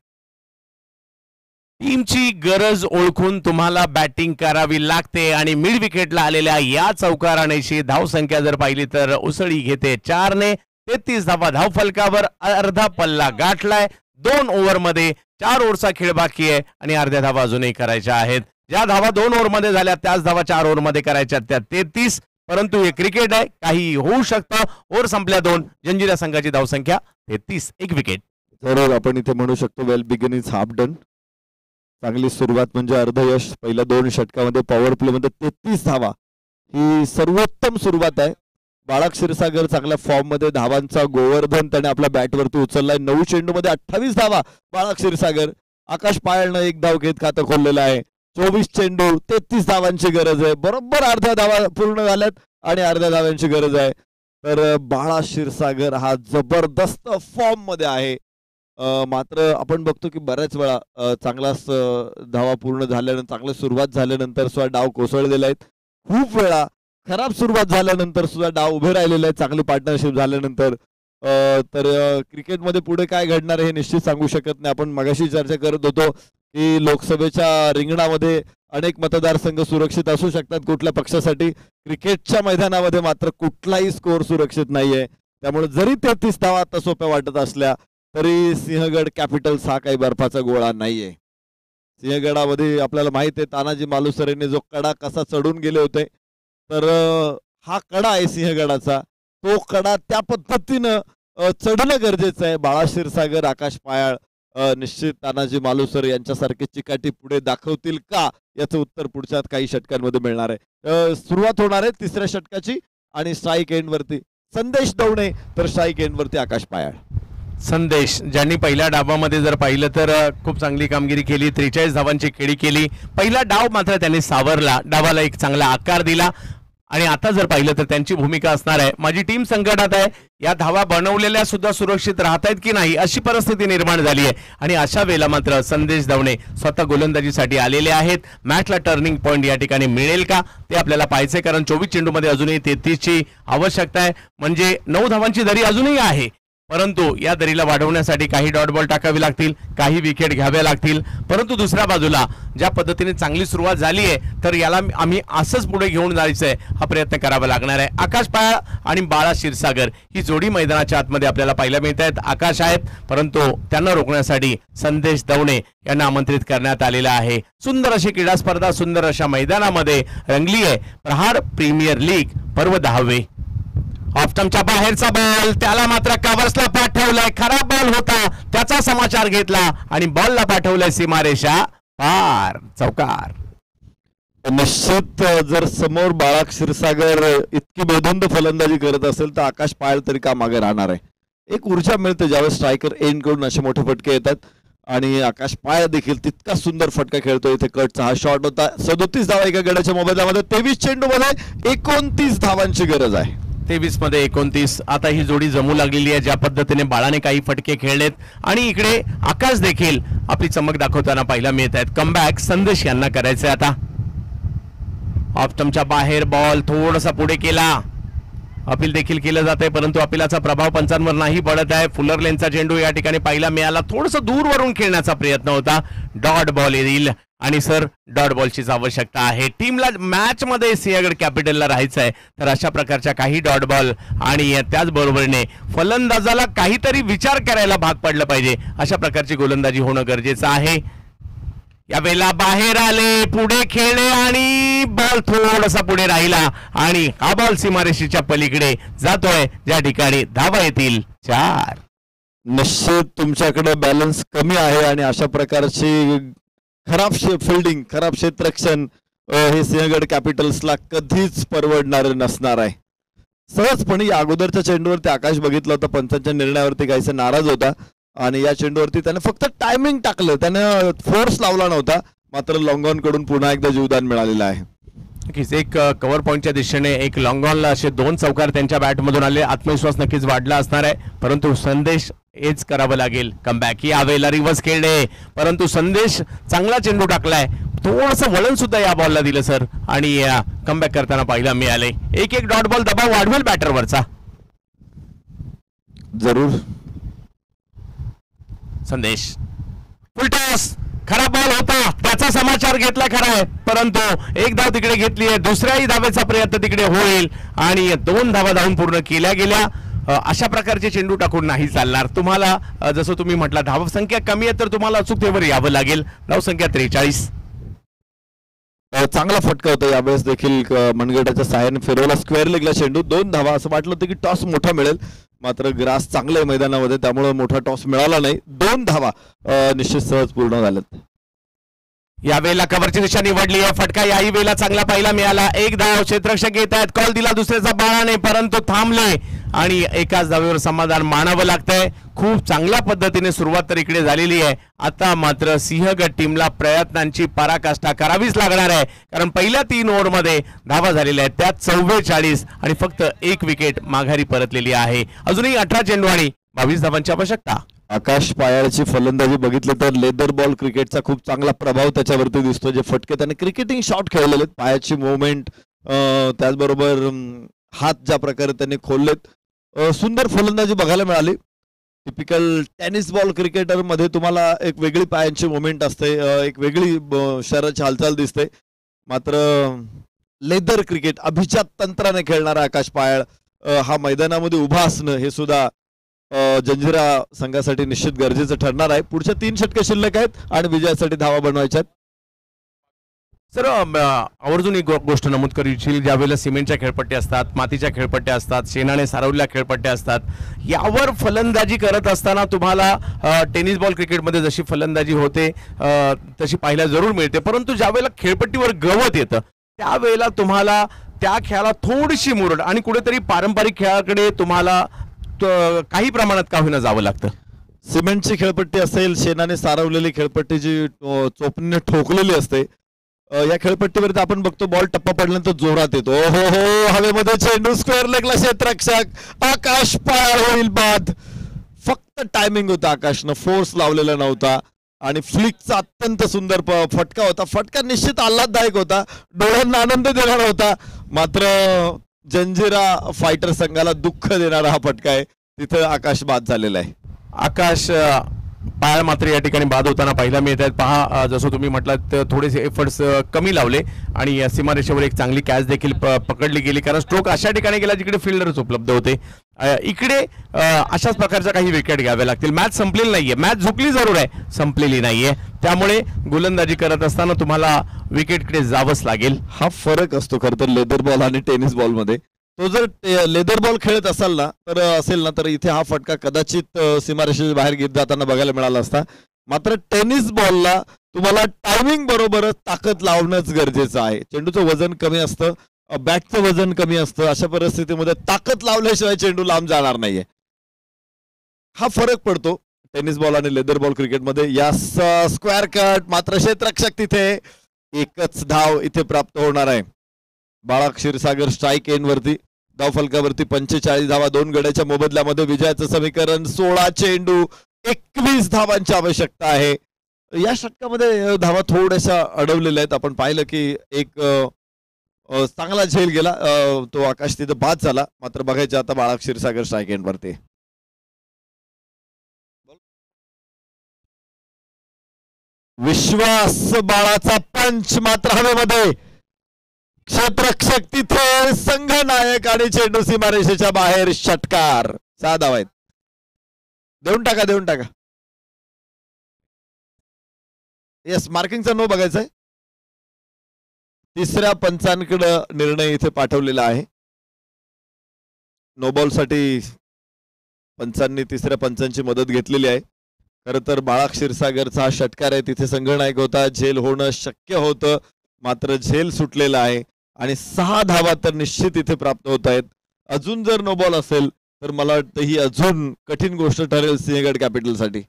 टीमची गरज ओळखून तुम्हाला बॅटिंग करावी लागते आणि मिड विकेटला आलेल्या या चौकारानेशी धावसंख्या जर पाहिली तर उसळी घेते 4 ने. 33 धावा धावफलकावर, अर्धा पल्ला गाठलाय. 2 ओव्हरमध्ये 4 ओव्हरचा खेळ बाकी आहे आणि अर्ध्या धावा अजूनही करायच्या आहेत. ज्या धावा 2 ओव्हरमध्ये झाल्या त्याच धावा 4 ओव्हरमध्ये करायच्या, त्या 33. परंतु हे क्रिकेट आहे, काही होऊ शकतं. ओव्हर संपल्या 2. जंजिरा संघाची धावसंख्या 33, 1 विकेट. जरूर आपण इथे म्हणू शकतो वेल बिगिन इज हाफ डन. चांगली सुरुवात म्हणजे अर्ध यश. पहिल्या 2 षटकामध्ये पॉवर प्ले मध्ये 33 धावा ही सर्वोत्तम सुरुवात आहे. बाळा क्षीरसागर चांगल्या फॉर्म मध्ये, धावांचा गोवर्धन त्याने आपल्या बॅटवरती उचललाय. 9 चेंडूमध्ये 28 धावा बाळा क्षीरसागर. आकाश पायलनं 1 धाव घेत खातं खोललेलं आहे. 24 चेंडू 33 धावांची गरज आहे. बरोबर अर्ध्या धावा पूर्ण झाल्यात आणि अर्ध्या धावांची गरज आहे. तर बाळा क्षीरसागर हा जबरदस्त फॉर्म मध्ये आहे. मात्र आपण बघतो की बऱ्याच वेळा चांगलाच धावा पूर्ण झाल्यानंतर, चांगली सुरुवात झाल्यानंतर सुद्धा डाव कोसळलेले आहेत. खूप वेळा खराब सुरुवात झाल्यानंतर सुद्धा डाव उभे राहिलेले आहेत चांगली पार्टनरशिप झाल्यानंतर. तर क्रिकेटमध्ये पुढे काय घडणार हे निश्चित सांगू शकत नाही. आपण मगाशी चर्चा करत होतो की लोकसभेच्या रिंगणामध्ये अनेक मतदारसंघ सुरक्षित असू शकतात कुठल्या पक्षासाठी. क्रिकेटच्या मैदानामध्ये मात्र कुठलाही स्कोअर सुरक्षित नाहीये. त्यामुळे जरी 33 धावा आता सोप्या वाटत असल्या तरी सिंहगड कॅपिटल्स हा काही बर्फाचा गोळा नाहीये. सिंहगडामध्ये आपल्याला माहित आहे तानाजी मालुसरेने जो कडा कसा चढून गेले होते, तर हा कडा आहे सिंहगडाचा. तो कडा त्या पद्धतीनं चढणं गरजेचं आहे. बाळा क्षीरसागर, आकाश पायाळ निश्चित तानाजी मालुसरे यांच्यासारखे चिकाटी पुढे दाखवतील का, याचं उत्तर पुढच्या काही षटकांमध्ये मिळणार आहे. सुरुवात होणार आहे 3ऱ्या षटकाची आणि स्ट्राईक एंडवरती संदेश दवणे, तर स्ट्राईक एंडवरती आकाश पायाळ. संदेश ज्यांनी पहिल्या डावामध्ये जर पाहिलं तर खूप चांगली कामगिरी केली. 43 धावांची खेळी केली. पहिला डाव मात्र त्यांनी सावरला, डावाला एक चांगला आकार दिला. आणि आता जर पाहिलं तर त्यांची भूमिका असणार आहे, माझी टीम संकटात आहे, या धावा बनवलेल्या सुद्धा सुरक्षित राहतायत की नाही अशी परिस्थिती निर्माण झाली आहे. आणि अशा वेळेला मात्र संदेश दवणे स्वतः गोलंदाजीसाठी आलेले आहेत. मॅचला टर्निंग पॉईंट या ठिकाणी मिळेल का ते आपल्याला पाहायचंय, कारण 24 चेंडूमध्ये अजूनही 33ची आवश्यकता आहे. म्हणजे 9 धावांची दरी अजूनही आहे. परंतु या दरीला वाढवण्यासाठी काही डॉट बॉल टाकावे लागतील, काही विकेट घ्याव्या लागतील. परंतु दुसऱ्या बाजूला ज्या पद्धतीने चांगली सुरुवात झाली आहे तर याला आम्ही असंच पुढे घेऊन जायचंय, हा प्रयत्न करावा लागणार आहे. आकाश पायाळ आणि बाळा क्षीरसागर ही जोडी मैदानाच्या आतमध्ये आपल्याला पाहायला मिळत आहेत. आकाश आहेत, परंतु त्यांना रोखण्यासाठी संदेश दवणे यांना आमंत्रित करण्यात आलेलं आहे. सुंदर अशी क्रीडा स्पर्धा सुंदर अशा मैदानामध्ये रंगली आहे. प्रहार प्रीमियर लीग पर्व 10वे. ऑफस्टंपच्या बाहेरचा बॉल, त्याला मात्र कव्हर्सला पाठवलाय. खराब बॉल होता, त्याचा समाचार घेतला आणि बॉलला पाठवलाय सीमारेषा पार, चौकार. निश्चित जर समोर बाळा क्षीरसागर इतकी बेधुंद फलंदाजी करत असेल तर आकाश पायाळ तरी का मागे राहणार आहे. एक ऊर्जा मिळते ज्यावेळेस स्ट्रायकर एंड करून असे मोठे फटके येतात. आणि आकाश पायाळ देखील तितका सुंदर फटका खेळतो. इथे कटचा हा शॉट होता. 37 धावा एका गड्याच्या मोबदल्यामध्ये. 23 चेंडू मध्ये 29 धावांची गरज आहे. 23 मध्ये 29. आता ही जोडी जमू लागलेली आहे. ज्या पद्धतीने बाळाने काही फटके खेळलेत आणि इकडे आकाश देखील आपली चमक दाखवताना पाहायला मिळत आहेत. कमबॅक संदेश यांना करायचंय. आता ऑफस्टंपच्या बाहेर बॉल थोडासा पुढे केला. अपील देखील केलं जात आहे, परंतु अपिलाचा प्रभाव पंचांवर नाही पडत आहे. फुलर लेनचा चेंडू या ठिकाणी पाहायला मिळाला. थोडंसं दूरवरून खेळण्याचा प्रयत्न होता. डॉट बॉल येईल आणि सर डॉट बॉलचीच आवश्यकता आहे. टीमला मॅच मध्ये सिंहगड कॅपिटलला राहायचं आहे, तर अशा प्रकारच्या काही डॉट बॉल आणि त्याचबरोबरीने फलंदाजाला काहीतरी विचार करायला भाग पडलं पाहिजे. अशा प्रकारची गोलंदाजी होणं गरजेचं आहे. यावेळेला बाहेर आले, पुढे खेळले आणि बॉल थोडासा पुढे राहिला आणि हा बॉल सीमारेषेच्या पलीकडे जातोय, ज्या ठिकाणी धावा येतील 4. निश्चित तुमच्याकडे बॅलन्स कमी आहे आणि अशा प्रकारची खराब फिल्डिंग, खराब क्षेत्ररक्षण हे सिंहगड कॅपिटल्सला कधीच परवडणार नसणार आहे. सहजपणे या अगोदरच्या चेंडूवरती आकाश बघितलं होतं, पंचांच्या निर्णयावरती काहीसा नाराज होता आणि या चेंडूवरती त्याने फक्त टायमिंग टाकलं, त्याने फोर्स लावला नव्हता. मात्र लॉंग ऑन कडून पुन्हा एकदा जीवदान मिळालेलं आहे. नक्कीच एक कव्हर पॉईंटच्या दिशेने एक लॉंग ऑनला असे 2 चौकार त्यांच्या बॅटमधून आले. आत्मविश्वास नक्कीच वाढला असणार आहे, परंतु संदेश हेच करावं लागेल. कमबॅक यावेळेला रिव्हर्स खेळले, परंतु संदेश चांगला चेंडू टाकलाय. थोडंसं वळण सुद्धा या बॉलला दिलं सर आणि कमबॅक करताना पाहायला मिळाले. एक डॉट बॉल दबाव वाढवेल बॅटरवरचा. जरूर संदेश फुलटॉस, खराब बॉल होता, त्याचा समाचार घेतला खरा आहे, परंतु एक धाव तिकडे घेतली आहे. दुसऱ्याही धावेचा प्रयत्न तिकडे होईल आणि 2 धावा धावून पूर्ण केल्या गेल्या. अशा प्रकारचे चेंडू टाकून नाही चालणार. तुम्हाला जसं तुम्ही म्हटला धावसंख्या कमी आहे तर तुम्हाला अचूकतेवर यावं लागेल. धावसंख्या 43. चांगला फटका होता यावेळेस देखील मनगटाच्या सहाय्याने फिरवला स्क्वेअर लेगला चेंडू. 2 धावा. असं वाटलं होतं की टॉस मोठा मिळेल, मात्र ग्रास चांगला आहे मैदानामध्ये त्यामुळे मोठा टॉस मिळाला नाही. 2 धावा निश्चित सहज पूर्ण झाल्यात. यावेळेला कव्हरची दिशा निवडली आहे. फटका याही वेळेला चांगला पहिला मिळाला. 1 धाव. क्षेत्ररक्षक येत आहेत. कॉल दिला दुसऱ्याचा बाळाने, परंतु थांबले आणि एकाच धावेवर समाधान मानावं लागतंय. खूप चांगल्या पद्धतीने सुरुवात तर इकडे झालेली आहे. आता मात्र सिंहगड टीमला प्रयत्नांची पराकाष्ठा करावीच लागणार आहे, कारण पहिल्या 3 ओव्हरमध्ये धावा झालेल्या आहेत त्यात 44 आणि फक्त 1 विकेट माघारी परतलेली आहे. अजूनही 18 चेंडू आणि 22 धावांची आवश्यकता. आकाश पायाळची फलंदाजी बघितलं तर लेदर बॉल क्रिकेटचा खूप चांगला प्रभाव त्याच्यावरती दिसतो. जे फटके त्याने क्रिकेटिंग शॉट खेळलेले आहेत, पायाची मुवमेंट, त्याचबरोबर हात ज्या प्रकारे त्यांनी खोललेत, सुंदर फलंदाजी बघायला मिळाली. टिपिकल टेनिस बॉल क्रिकेटर मध्ये तुम्हाला एक वेगळी पायांची मुवमेंट असते, एक वेगळी शरीराची हालचाल दिसते. मात्र लेदर क्रिकेट अभिजात तंत्राने खेळणारा आकाश पायाळ हा मैदानामध्ये उभा असणं हे सुद्धा जंजिरा संघासाठी निश्चित गरजेचं ठरणार आहे. पुढच्या 3 षटके शिल्लक आहेत आणि विजयासाठी धावा बनवायच्या आहेत. सर आवर्जून एक गोष्ट नमूद करू इच्छिल, ज्यावेळेला सिमेंटच्या खेळपट्ट्या असतात, मातीच्या खेळपट्ट्या असतात, शेणाने सारवलेल्या खेळपट्ट्या असतात, यावर फलंदाजी करत असताना तुम्हाला टेनिस बॉल क्रिकेटमध्ये जशी फलंदाजी होते तशी पाहायला जरूर मिळते. परंतु ज्यावेळेला खेळपट्टीवर गवत येतं त्यावेळेला तुम्हाला त्या खेळाला थोडीशी मुरड आणि कुठेतरी पारंपरिक खेळाकडे तुम्हाला काही प्रमाणात का होईना जावं लागतं. सिमेंटची खेळपट्टी असेल, शेणाने सारवलेली खेळपट्टी जी चोपणीने ठोकलेली असते, या खेळपट्टीवरती आपण बघतो बॉल टप्पा पडल्यानंतर जोरात येतो. हो हो, हवेमध्ये चेंडू स्क्वेअर लेगला क्षेत्ररक्षक आकाश पायाळ होईल बाद. फक्त टायमिंग होता, आकाशनं फोर्स लावलेला नव्हता आणि फ्लिकचा अत्यंत सुंदर फटका होता. फटका निश्चित आल्हाददायक होता, डोळ्यांना आनंद देणारा होता. मात्र जंजिरा फायटर संघाला दुःख देणारा हा फटका आहे, तिथं आकाश बाद झालेला आहे. आकाश पायाळ मात्र या ठिकाणी बाद होताना पाहायला मिळत आहेत. पहा, जसं तुम्ही म्हटलात थोडेसे एफर्ट्स कमी लावले आणि या सीमारेषेवर एक चांगली कॅच देखील पकडली गेली, कारण स्ट्रोक अशा ठिकाणी गेला जिकडे फिल्डरच उपलब्ध होते. इकडे अशाच प्रकारच्या काही विकेट घ्याव्या लागतील. मॅच संपलेली नाहीये, मॅच झुकली जरूर आहे, संपलेली नाहीये. त्यामुळे गोलंदाजी करत असताना तुम्हाला विकेटकडे जावंच लागेल. हा फरक असतो खरं तर लेदर बॉल आणि टेनिस बॉल मध्ये. तो जर लेदर बॉल खेळत असेल ना तर इथे हा फटका कदाचित सीमारेषेच्या बाहेर घेत जाताना बघायला मिळाला असता. मात्र टेनिस बॉलला तुम्हाला टायमिंग बरोबरच ताकद लावणंच गरजेचं आहे. चेंडूचं वजन कमी असतं, बॅटचं वजन कमी असतं. अशा परिस्थितीमध्ये ताकद लावल्याशिवाय चेंडू लांब जाणार नाहीये. हा फरक पडतो टेनिस बॉल आणि लेदर बॉल क्रिकेटमध्ये. या स्क्वेअर कट, मात्र क्षेत्ररक्षक तिथे एकच धाव इथे प्राप्त होणार आहे. बाळा क्षीरसागर स्ट्राईक एंड वरती, धावफलकावरती 45 धावा, 2 गड्याच्या मोबदल्यामध्ये विजयाचं समीकरण. 16 चेंडू 21 धावांची आवश्यकता आहे. या षटकामध्ये धावा थोड्याशा अडवलेल्या आहेत. आपण पाहिलं की एक चांगला झेल गेला, तो आकाश तिथं बाद झाला. मात्र बघायचं आता बाळा क्षीरसागर स्ट्राईक एंड वरती. विश्वास बाळाचा पंच मात्र हवेमध्ये, क्षेत्ररक्षक तिथे, संघनायक आणि चेंडू सीमारेषेच्या बाहेर. षटकार. 6 धावा आहेत. देऊन टाका. येस, मार्किंगचा नो बघायचा आहे. तिसऱ्या पंचांकडे निर्णय इथे पाठवलेला आहे. नो बॉल साठी पंचांनी तिसऱ्या पंचांची मदत घेतलेली आहे. खरं तर बाळा क्षीरसागरचा हा षटकार आहे, तिथे संघनायक होता, झेल होणं शक्य होतं, मात्र झेल सुटलेला आहे आणि 6 धावा तर निश्चित इथे प्राप्त होत आहेत. अजून जर नो बॉल असेल तर मला वाटतं ही अजून कठीण गोष्ट ठरेल सिंहगड कॅपिटलसाठी.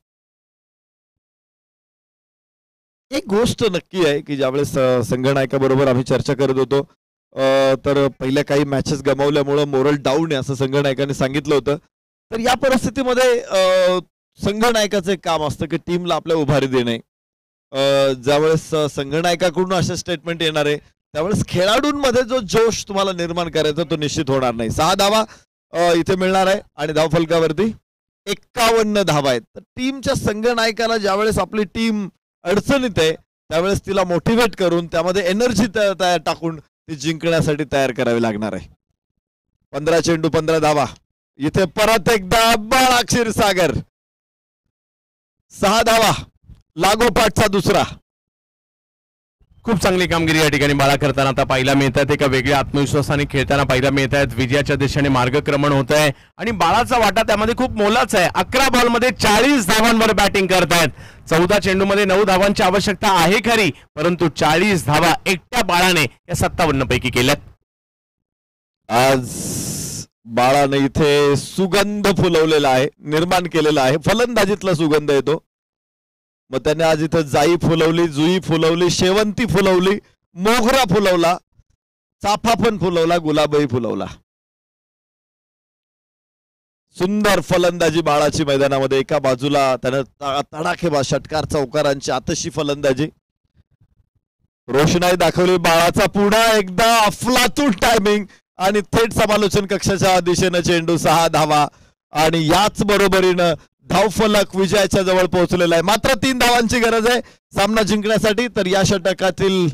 एक गोष्ट नक्की आहे की ज्यावेळेस संघनायकाबरोबर आम्ही चर्चा करत होतो तर पहिल्या काही मॅचेस गमावल्यामुळं मोरल डाऊन आहे असं संघनायकाने सांगितलं होतं. तर या परिस्थितीमध्ये संघनायकाचं एक काम असतं की टीमला आपल्या उभारी देणे. ज्यावेळेस संघनायकाकडून असे स्टेटमेंट येणार आहे त्यावेळेस खेळाडूंमध्ये जो जोश तुम्हाला निर्माण करायचा तो निश्चित होणार नाही. 6 धावा इथे मिळणार आहे आणि धावफलकावरती 51 धावा आहेत. तर टीमच्या संघनायकाला ज्यावेळेस आपली टीम अडचणीत आहे त्यावेळेस तिला मोटिवेट करून त्यामध्ये एनर्जी टाकून ती जिंकण्यासाठी तयार करावी लागणार आहे. 15 चेंडू 15 धावा. इथे परत एकदा बाळा क्षीरसागर 6 धावा लागोपाठचा दुसरा. खूप चांगली कामगिरी या ठिकाणी बाळा करताना आता पाहायला मिळत आहेत. एका वेगळ्या आत्मविश्वासाने खेळताना पाहायला मिळत आहेत. विजयाच्या दिशेने मार्गक्रमण होत आहे आणि बाळाचा वाटा त्यामध्ये खूप मोलाचा आहे. 11 बॉलमध्ये 40 धावांवर बॅटिंग करतायत. 14 चेंडूमध्ये 9 धावांची आवश्यकता आहे खरी, परंतु 40 धावा एकट्या बाळाने या 57 पैकी केल्यात. आज बाळाने इथे सुगंध फुलवलेला आहे, निर्माण केलेला आहे. फलंदाजीतला सुगंध येतो. मग त्याने आज इथं जाई फुलवली, जुई फुलवली, शेवंती फुलवली, मोगरा फुलवला, चाफा पण फुलवला, गुलाबही फुलवला. सुंदर फलंदाजी बाळाची मैदानामध्ये. एका बाजूला त्यानं तडाखेबाज षटकार चौकारांची आतशी फलंदाजी, रोषणाई दाखवली. बाळाचा पुन्हा एकदा अफलातून टायमिंग आणि थेट समालोचन कक्षाच्या दिशेनं चेंडू. 6 धावा आणि याच बरोबरीनं धावफलक विजयाच्या जवळ पोहोचलेला आहे. मात्र 3 धावांची गरज आहे सामना जिंकण्यासाठी. तर या षटकातील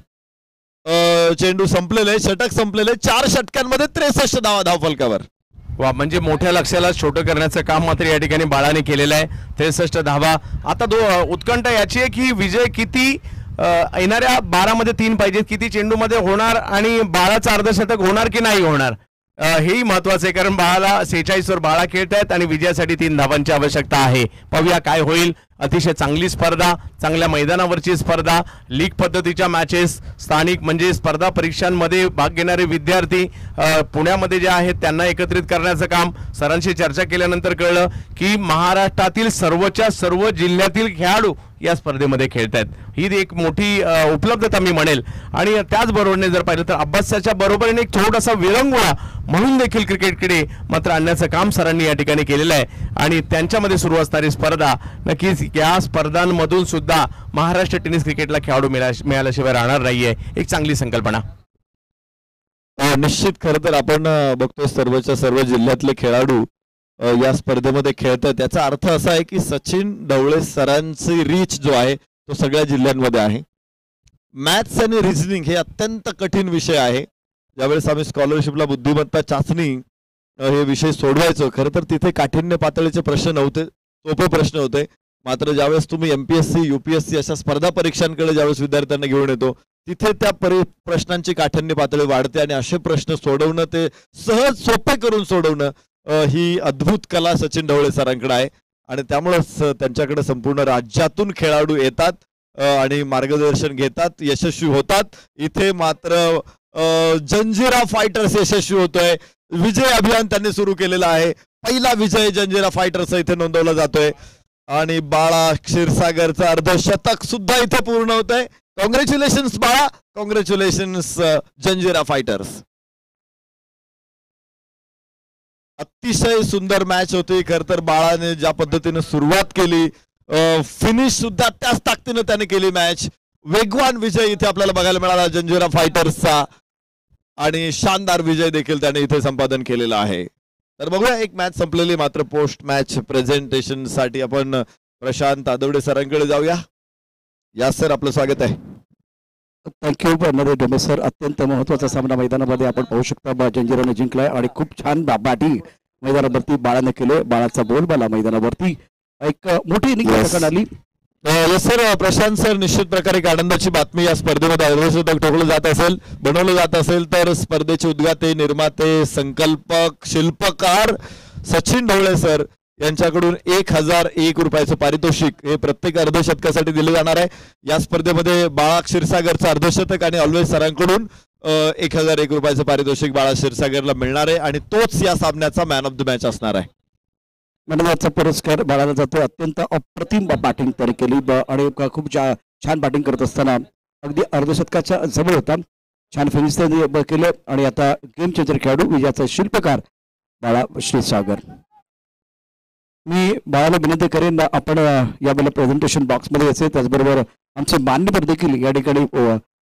चेंडू संपलेले, षटक संपलेले. 4 षटकांमध्ये 63 धावा धावफलकावर. वा, म्हणजे मोठ्या लक्ष्याला छोटं करण्याचं काम मात्र या ठिकाणी बाळाने केलेलं आहे. 63 धावा. आता उत्कंठा याची आहे की विजय किती येणाऱ्या 12 मध्ये 3 पाहिजेत, किती चेंडूमध्ये होणार आणि बाळाचं अर्धशतक होणार की नाही होणार, हेही महत्वाचं आहे. कारण बाळाला 46 वर बाळा खेळत आहेत आणि विजयासाठी 3 धावांची आवश्यकता आहे. पाहूया काय होईल. अतिशय चांगली स्पर्धा, चांगल्या मैदानावरची स्पर्धा, लीग पद्धतीच्या मॅचेस, स्थानिक म्हणजे स्पर्धा परीक्षांमध्ये भाग घेणारे विद्यार्थी पुण्यामध्ये जे आहेत त्यांना एकत्रित करण्याचं काम. सरांशी चर्चा केल्यानंतर कळलं की महाराष्ट्रातील सर्वच्या सर्व जिल्ह्यातील खेळाडू या स्पर्धेमध्ये खेळत आहेत. ही एक मोठी उपलब्धता मी म्हणेल. आणि त्याचबरोबरीने जर पाहिलं तर अभ्यासाच्या बरोबरीने एक थोडासा विरंगुळा म्हणून देखील क्रिकेटकडे मात्र आणण्याचं काम सरांनी या ठिकाणी केलेलं आहे. आणि त्यांच्यामध्ये सुरू असणारी स्पर्धा नक्कीच या स्पर्धांमधून सुद्धा महाराष्ट्र टेनिस क्रिकेटला खेळाडू मिळाल्याशिवाय राहणार नाहीये. एक चांगली संकल्पना. निश्चित. खरं तर आपण बघतोय सर्वच्या सर्व जिल्ह्यातले खेळाडू या स्पर्धेमध्ये खेळतात. त्याचा अर्थ असा आहे की सचिन ढवळे सरांची रीच जो आहे तो सगळ्या जिल्ह्यांमध्ये आहे. मॅथ्स आणि रिझनिंग हे अत्यंत कठीण विषय आहे. ज्यावेळेस आम्ही स्कॉलरशिपला बुद्धिमत्ता चाचणी हे विषय सोडवायचो, खरं तर तिथे काठिण्य पातळीचे प्रश्न नव्हते, सोपे प्रश्न होते. मात्र ज्यावेळेस तुम्ही MPSC UPSC अशा स्पर्धा परीक्षांकडे ज्यावेळेस विद्यार्थ्यांना घेऊन येतो तिथे त्या प्रश्नांची काठिण्य पातळी वाढते आणि असे प्रश्न सोडवणं, ते सहज सोपे करून सोडवणं, ही अद्भुत कला सचिन ढवळे सरांकडे आहे. आणि त्यामुळेच त्यांच्याकडे संपूर्ण राज्यातून खेळाडू येतात आणि मार्गदर्शन घेतात, यशस्वी होतात. इथे मात्र जंजिरा फायटर्स यशस्वी होतोय. विजय अभियान त्यांनी सुरू केलेलं आहे. पहिला विजय जंजिरा फायटर्स इथे नोंदवला जातोय आणि बाळा क्षीरसागरचं अर्धशतक सुद्धा इथे पूर्ण होत आहे. कॉंग्रॅच्युलेशन्स बाळा, कॉंग्रॅच्युलेशन्स जंजिरा फायटर्स. अतिशय सुंदर मॅच होती. खर तर बाळाने ज्या पद्धतीने सुरुवात केली, फिनिश सुद्धा त्याच ताकदीने त्याने केली मॅच. वेगवान विजय इथे आपल्याला बघायला मिळाला जंजिरा फायटर्सचा आणि शानदार विजय देखील त्याने इथे संपादन केलेला आहे. तर बघूया, एक मॅच संपलेली. मात्र पोस्ट मॅच प्रेझेंटेशन साठी आपण प्रशांत आदवडे सरांकडे जाऊया. या सर, आपलं स्वागत आहे. Thank you Naresh Dome sir. अत्यंत महत्त्वाचा सामना मैदानामध्ये आपण पाहू शकता. जंजिराने जिंकलाय आणि खूप छान बॅटिंग मैदानावरती बाळाने केले. बाळाचा बोलबाला मैदानावरती एक मोठी इनिंग आली. सर, प्रशांत सर, निश्चित प्रकारे एक आनंदाची बातमी. या स्पर्धेमध्ये अर्धशतक ठोकलं जात असेल, बनवलं जात असेल तर स्पर्धेचे उद्गाते, निर्माते, संकल्पक, शिल्पकार सचिन ढवळे सर यांच्याकडून 1001 रुपयाचं पारितोषिक हे प्रत्येक अर्धशतकासाठी दिले जाणार आहे. या स्पर्धेमध्ये बाळा क्षीरसागरचं अर्धशतक आणि ऑलवेज सरांकडून 1001 रुपयाचं पारितोषिक बाळा क्षीरसागरला मिळणार आहे आणि तोच या सामन्याचा मॅन ऑफ द मॅच असणार आहे. मॅनचा पुरस्कार बाळाला जातो. अत्यंत अप्रतिम बॅटिंग त्याने केली आणि खूप छान बॅटिंग करत असताना अगदी अर्धशतकाच्या जवळ होता. छान फिनिश त्याने केलं आणि आता गेम चेंजर खेळाडू, विजयाचा शिल्पकार बाळा क्षीरसागर. मी बाळाला विनंती करेन, आपण यावेळेला प्रेझेंटेशन बॉक्समध्ये यायचे, त्याचबरोबर आमचे मान्यवर देखील या ठिकाणी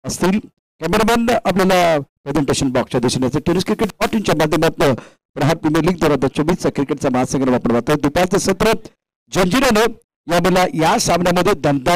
असतील. कॅमेरामॅन आपल्याला प्रेझेंटेशन बॉक्सच्या दिशेने टेनिस क्रिकेट च्या माध्यमातून प्रहार प्रीमियर लीग 2024 क्रिकेटचा महासंग्रह वापरला जातो. दुपारचं सत्र जंजिराने यावेळेला या सामन्यामध्ये दमदार